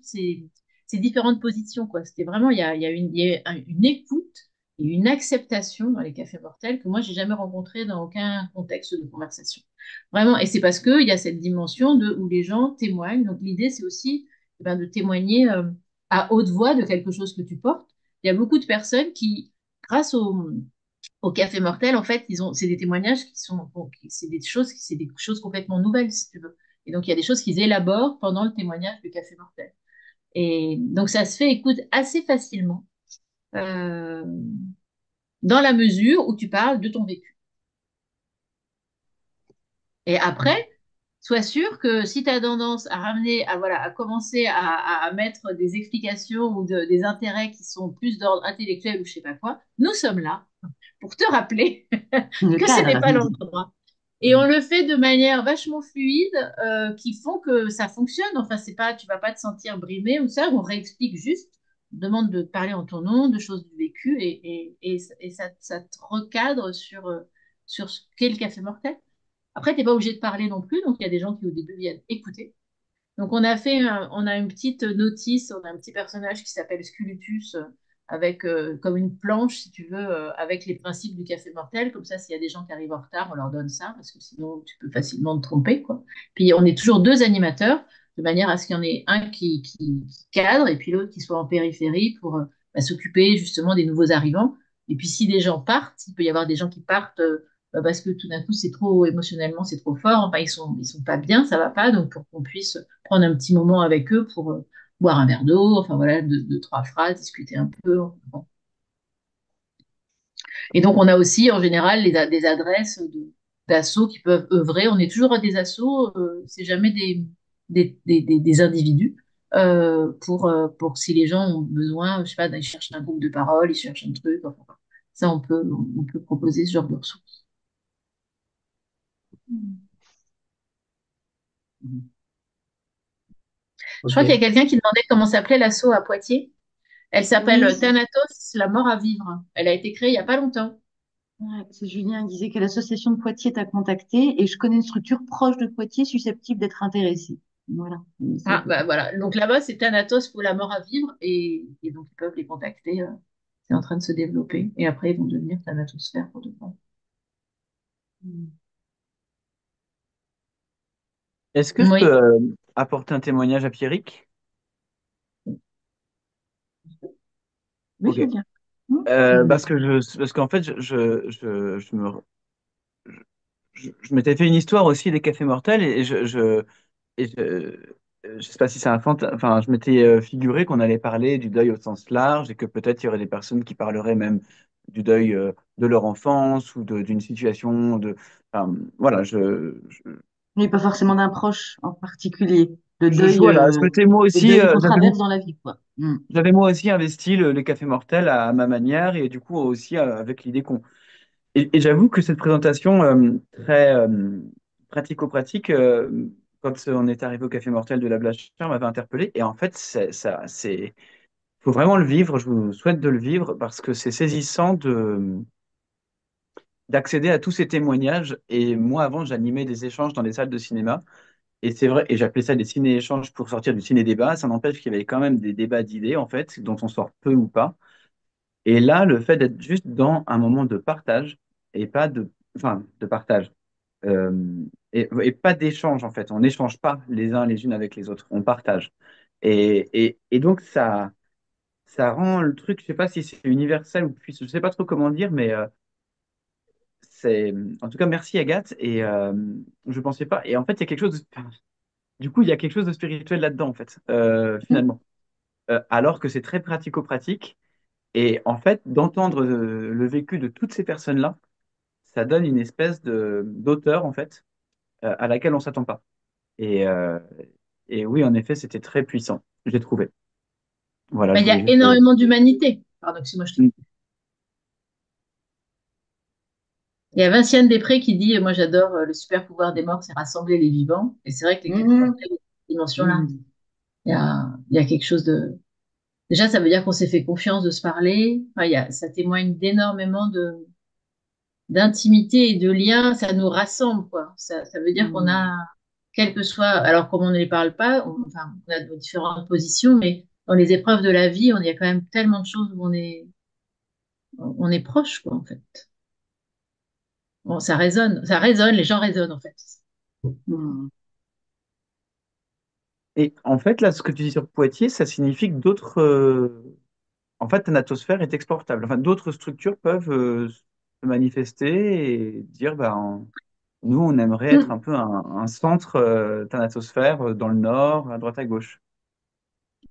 positions, quoi. C'était vraiment, il y a une écoute et une acceptation dans les cafés mortels que moi, j'ai jamais rencontré dans aucun contexte de conversation. Vraiment, et c'est parce qu'il y a cette dimension où les gens témoignent. Donc l'idée, c'est aussi de témoigner à haute voix de quelque chose que tu portes. Il y a beaucoup de personnes qui, grâce au Café Mortel, en fait, c'est des témoignages qui sont, bon, c'est des choses complètement nouvelles, si tu veux. Et donc il y a des choses qu'ils élaborent pendant le témoignage du Café Mortel. Et donc ça se fait, écoute, assez facilement, euh, dans la mesure où tu parles de ton vécu. Et après, sois sûr que si tu as tendance à ramener, voilà, à commencer à mettre des explications ou des intérêts qui sont plus d'ordre intellectuel ou je sais pas quoi, nous sommes là pour te rappeler Le que ce n'est cadre. pas l'endroit. Et on le fait de manière vachement fluide, qui font que ça fonctionne. Enfin, c'est pas, tu vas pas te sentir brimé ou ça. On réexplique juste, on demande de parler en ton nom, de choses du vécu, et ça te recadre sur ce qu'est le café mortel. Après, t'es pas obligé de parler non plus, donc il y a des gens qui au début viennent écouter. Donc on a une petite notice, on a un petit personnage qui s'appelle Sculutus, avec comme une planche, si tu veux, avec les principes du café mortel. Comme ça, s'il y a des gens qui arrivent en retard, on leur donne ça, parce que sinon tu peux facilement te tromper, quoi. Puis on est toujours deux animateurs, de manière à ce qu'il y en ait un qui cadre et puis l'autre qui soit en périphérie pour s'occuper justement des nouveaux arrivants. Et puis si des gens partent, il peut y avoir des gens qui partent parce que tout d'un coup c'est trop émotionnellement, c'est trop fort, enfin ils sont pas bien, ça va pas, donc pour qu'on puisse prendre un petit moment avec eux pour boire un verre d'eau, enfin voilà, deux, trois phrases, discuter un peu. Et donc, on a aussi en général des adresses d'assauts qui peuvent œuvrer. On est toujours à des assos, c'est jamais des individus. Pour si les gens ont besoin, je sais pas, ils cherchent un groupe de parole, ils cherchent un truc. Enfin, ça, on peut proposer ce genre de ressources. Je crois qu'il y a Ok. quelqu'un qui demandait comment s'appelait l'asso à Poitiers. Elle s'appelle Oui, Thanatos, la mort à vivre. Elle a été créée il n'y a pas longtemps. ouais, c'est Julien qui disait que l'association de Poitiers t'a contacté et je connais une structure proche de Poitiers susceptible d'être intéressée. Voilà. Ah, bah voilà. Donc là-bas, c'est Thanatos pour la mort à vivre et donc ils peuvent les contacter. C'est en train de se développer et après ils vont devenir Thanatosphère pour de vrai. Est-ce que je peux Oui. apporter un témoignage à Pierrick? Oui, Ok. Julien. Parce qu'en fait, je m'étais fait une histoire aussi des cafés mortels et je sais pas si c'est enfin, je m'étais figuré qu'on allait parler du deuil au sens large et que peut-être il y aurait des personnes qui parleraient même du deuil de leur enfance ou d'une situation enfin, voilà, Mais pas forcément d'un proche en particulier. Le deuil, voilà, je m'étais moi le aussi, deuil qu'on traverse dans la vie, quoi. Mm. j'avais moi aussi investi les cafés mortels à ma manière et du coup aussi avec l'idée qu'on. Et j'avoue que cette présentation très pratico-pratique, quand on est arrivé au Café Mortel de la Blachère, m'avait interpellé. Et en fait, faut vraiment le vivre. Je vous souhaite de le vivre parce que c'est saisissant d'accéder à tous ces témoignages. Et moi, avant, j'animais des échanges dans les salles de cinéma. Et c'est vrai, et j'appelais ça des ciné-échanges pour sortir du ciné-débat. Ça n'empêche qu'il y avait quand même des débats d'idées, en fait, dont on sort peu ou pas. Et là, le fait d'être juste dans un moment de partage et pas enfin, de partage euh, et pas d'échange en fait. On n'échange pas les uns les unes avec les autres, on partage. Et donc ça rend le truc, je sais pas si c'est universel ou puis je sais pas trop comment dire, mais c'est en tout cas merci Agathe et je pensais pas. Et en fait il y a quelque chose du coup il y a quelque chose de spirituel là-dedans en fait Mm. finalement. Alors que c'est très pratico-pratique et en fait d'entendre le vécu de toutes ces personnes-là, ça donne une espèce de d'auteur en fait à laquelle on s'attend pas. Et, euh, et oui, en effet, c'était très puissant, j'ai trouvé. Voilà, Mais je il y voulais a juste. énormément d'humanité. Pardon, excuse-moi, je te coupe. Il y a Vinciane Després qui dit, moi j'adore le super pouvoir des morts, c'est rassembler les vivants. Et c'est vrai que les cafés Mhm. mortels, ont cette dimension-là. Mhm. Il y a quelque chose de. Déjà, ça veut dire qu'on s'est fait confiance de se parler. Enfin, ça témoigne d'énormément d'intimité et de lien. Ça nous rassemble, quoi. Ça veut dire qu'on Mhm. a, quel que soit, alors comme on ne les parle pas, enfin, on a nos différentes positions, mais dans les épreuves de la vie, il y a quand même tellement de choses où on est proche, quoi, en fait. Bon, ça résonne, les gens résonnent, en fait. Mhm. Et en fait, là, ce que tu dis sur Poitiers, ça signifie que d'autres. En fait, ta natosphère est exportable. Enfin, d'autres structures peuvent se manifester et dire, ben, nous, on aimerait être Mm. un peu un centre thanatosphère dans le nord, à droite à gauche.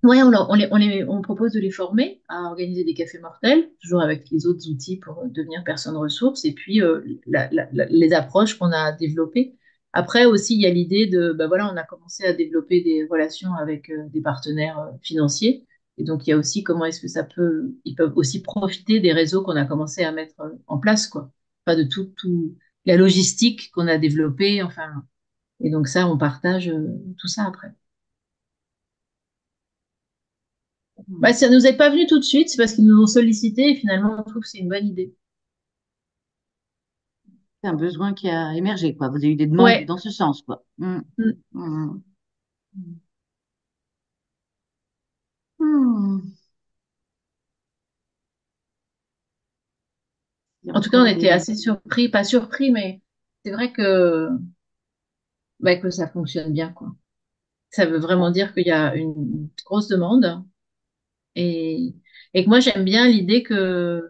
Ouais, on propose de les former à organiser des cafés mortels, toujours avec les autres outils pour devenir personne ressource, et puis les approches qu'on a développées. Après aussi, il y a l'idée de, ben voilà, on a commencé à développer des relations avec des partenaires financiers, et donc il y a aussi comment est-ce que ils peuvent aussi profiter des réseaux qu'on a commencé à mettre en place, quoi. Pas de tout la logistique qu'on a développée, enfin, et donc ça, on partage tout ça après. Bah, ça nous est pas venu tout de suite, c'est parce qu'ils nous ont sollicité et finalement on trouve que c'est une bonne idée. C'est un besoin qui a émergé, quoi. Vous avez eu des demandes Ouais. dans ce sens, quoi. Mm. Mm. Mm. Mm. Il y a En tout cas, on encore était des... assez surpris, pas surpris, mais c'est vrai que, bah, que ça fonctionne bien, quoi. Ça veut vraiment dire qu'il y a une grosse demande et, et que moi j'aime bien l'idée que,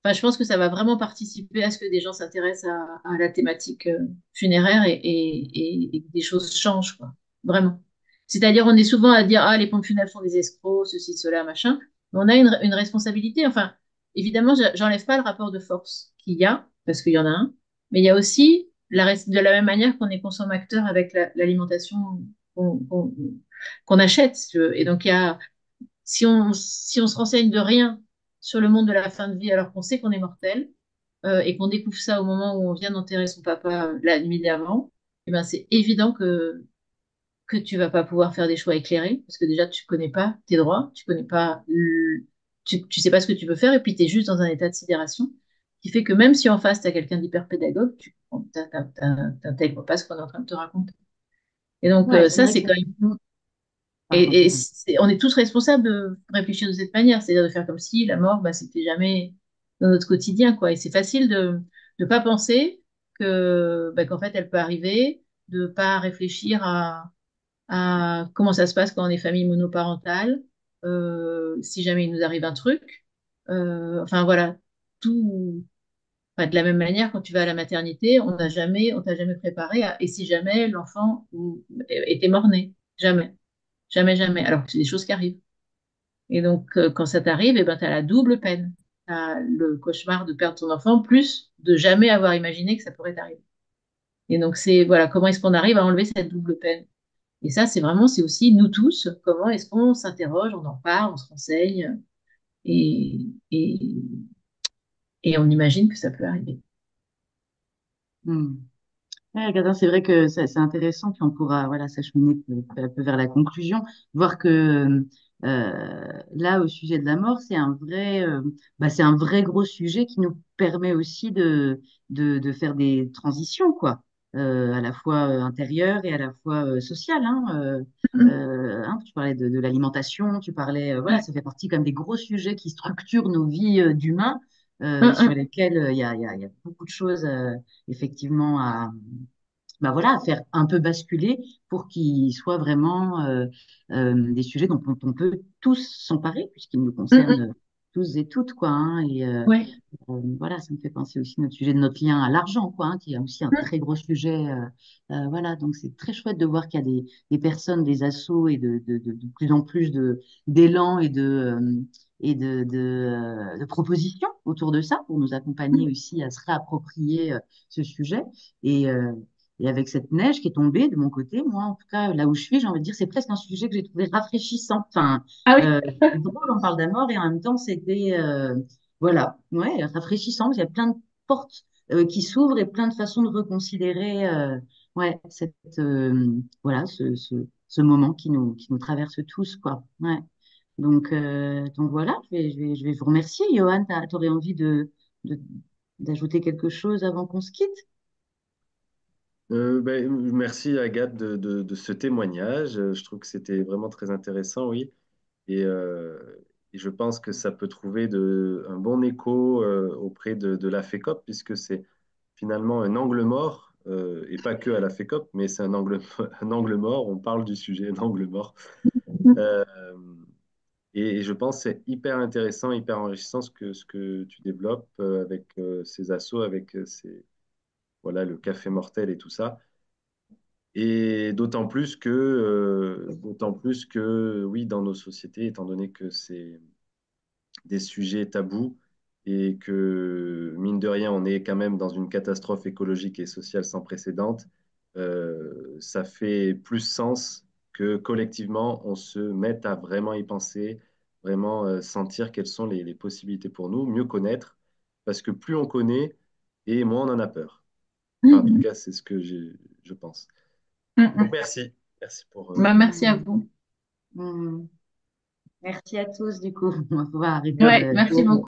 enfin, je pense que ça va vraiment participer à ce que des gens s'intéressent à la thématique funéraire et que des choses changent, quoi. Vraiment. C'est-à-dire, on est souvent à dire, ah, les pompes funèbres sont des escrocs, ceci, cela, machin. Mais on a une responsabilité. Enfin, évidemment, j'enlève pas le rapport de force qu'il y a, parce qu'il y en a un. Mais il y a aussi de la même manière qu'on est consommateur avec l'alimentation qu'on qu'on- qu'on achète, si tu veux. Et donc, si on se renseigne de rien sur le monde de la fin de vie alors qu'on sait qu'on est mortel, et qu'on découvre ça au moment où on vient d'enterrer son papa la nuit d'avant, eh ben, c'est évident que tu vas pas pouvoir faire des choix éclairés parce que déjà tu connais pas tes droits, tu connais pas, tu sais pas ce que tu peux faire et puis tu es juste dans un état de sidération qui fait que même si en face tu as quelqu'un d'hyper pédagogue, tu t'intègres pas ce qu'on est en train de te raconter. Et donc Ouais, c'est ça vrai que c'est quand même pardon. on est tous responsables de réfléchir de cette manière, c'est-à-dire de faire comme si la mort, bah, c'était jamais dans notre quotidien, quoi. Et c'est facile de ne pas penser qu'en fait, elle peut arriver, de pas réfléchir à comment ça se passe quand on est famille monoparentale, si jamais il nous arrive un truc. Enfin voilà, tout. Enfin, de la même manière, quand tu vas à la maternité, on t'a jamais préparé et si jamais l'enfant était mort-né, jamais, jamais, jamais. Alors que c'est des choses qui arrivent. Et donc, quand ça t'arrive, eh ben, tu as la double peine. Tu as le cauchemar de perdre ton enfant, plus de jamais avoir imaginé que ça pourrait t'arriver. Et donc, voilà, comment est-ce qu'on arrive à enlever cette double peine? Et ça, c'est aussi nous tous, comment est-ce qu'on s'interroge, on en parle, on se renseigne, et, et, et on imagine que ça peut arriver. Hmm. Ouais, Gaëtan, c'est vrai que c'est intéressant, puis on pourra voilà, s'acheminer peu à peu vers la conclusion, voir que là, au sujet de la mort, c'est un vrai gros sujet qui nous permet aussi de faire des transitions, quoi, à la fois intérieures et à la fois sociales. Tu parlais de l'alimentation, tu parlais, voilà, ça fait partie quand même des gros sujets qui structurent nos vies d'humains, et sur lesquels il y a beaucoup de choses effectivement bah voilà, à faire un peu basculer pour qu'ils soient vraiment des sujets dont on peut tous s'emparer, puisqu'ils nous concernent tous et toutes, quoi. Ouais. Voilà, ça me fait penser aussi à notre sujet de notre lien à l'argent, quoi, qui est aussi un très gros sujet. Voilà, donc c'est très chouette de voir qu'il y a des personnes, des assos et de plus en plus d'élan et de propositions autour de ça pour nous accompagner aussi à se réapproprier ce sujet. Et, euh, et avec cette neige qui est tombée de mon côté, moi, en tout cas, là où je suis, j'ai envie de dire, c'est presque un sujet que j'ai trouvé rafraîchissant. Enfin, Ah oui. c'est drôle, on parle d'amour et en même temps, c'était, voilà, ouais, rafraîchissant. Il y a plein de portes qui s'ouvrent et plein de façons de reconsidérer, ouais, voilà, ce moment qui nous traverse tous, quoi. Ouais. Donc voilà, je vais vous remercier. Johan, t'aurais envie de- d'ajouter quelque chose avant qu'on se quitte? Merci Agathe de ce témoignage. Je trouve que c'était vraiment très intéressant, oui. Et, euh, et je pense que ça peut trouver un bon écho auprès de la FECOP, puisque c'est finalement un angle mort, et pas que à la FECOP, mais c'est un angle, un angle mort. On parle du sujet, un angle mort. Euh, et je pense que c'est hyper intéressant, hyper enrichissant ce que tu développes avec ces assos, avec voilà, le café mortel et tout ça. Et d'autant plus que, oui, dans nos sociétés, étant donné que c'est des sujets tabous et que, mine de rien, on est quand même dans une catastrophe écologique et sociale sans précédent, ça fait plus sens que collectivement, on se mette à vraiment y penser, vraiment sentir quelles sont les possibilités pour nous, mieux connaître, parce que plus on connaît, et moins on en a peur. Enfin, en tout cas, c'est ce que je pense. Donc, merci. Merci pour. Bah, merci à Hmm. vous. Hmm. Merci à tous, du coup. On va pouvoir arrêter Ouais, de merci beaucoup.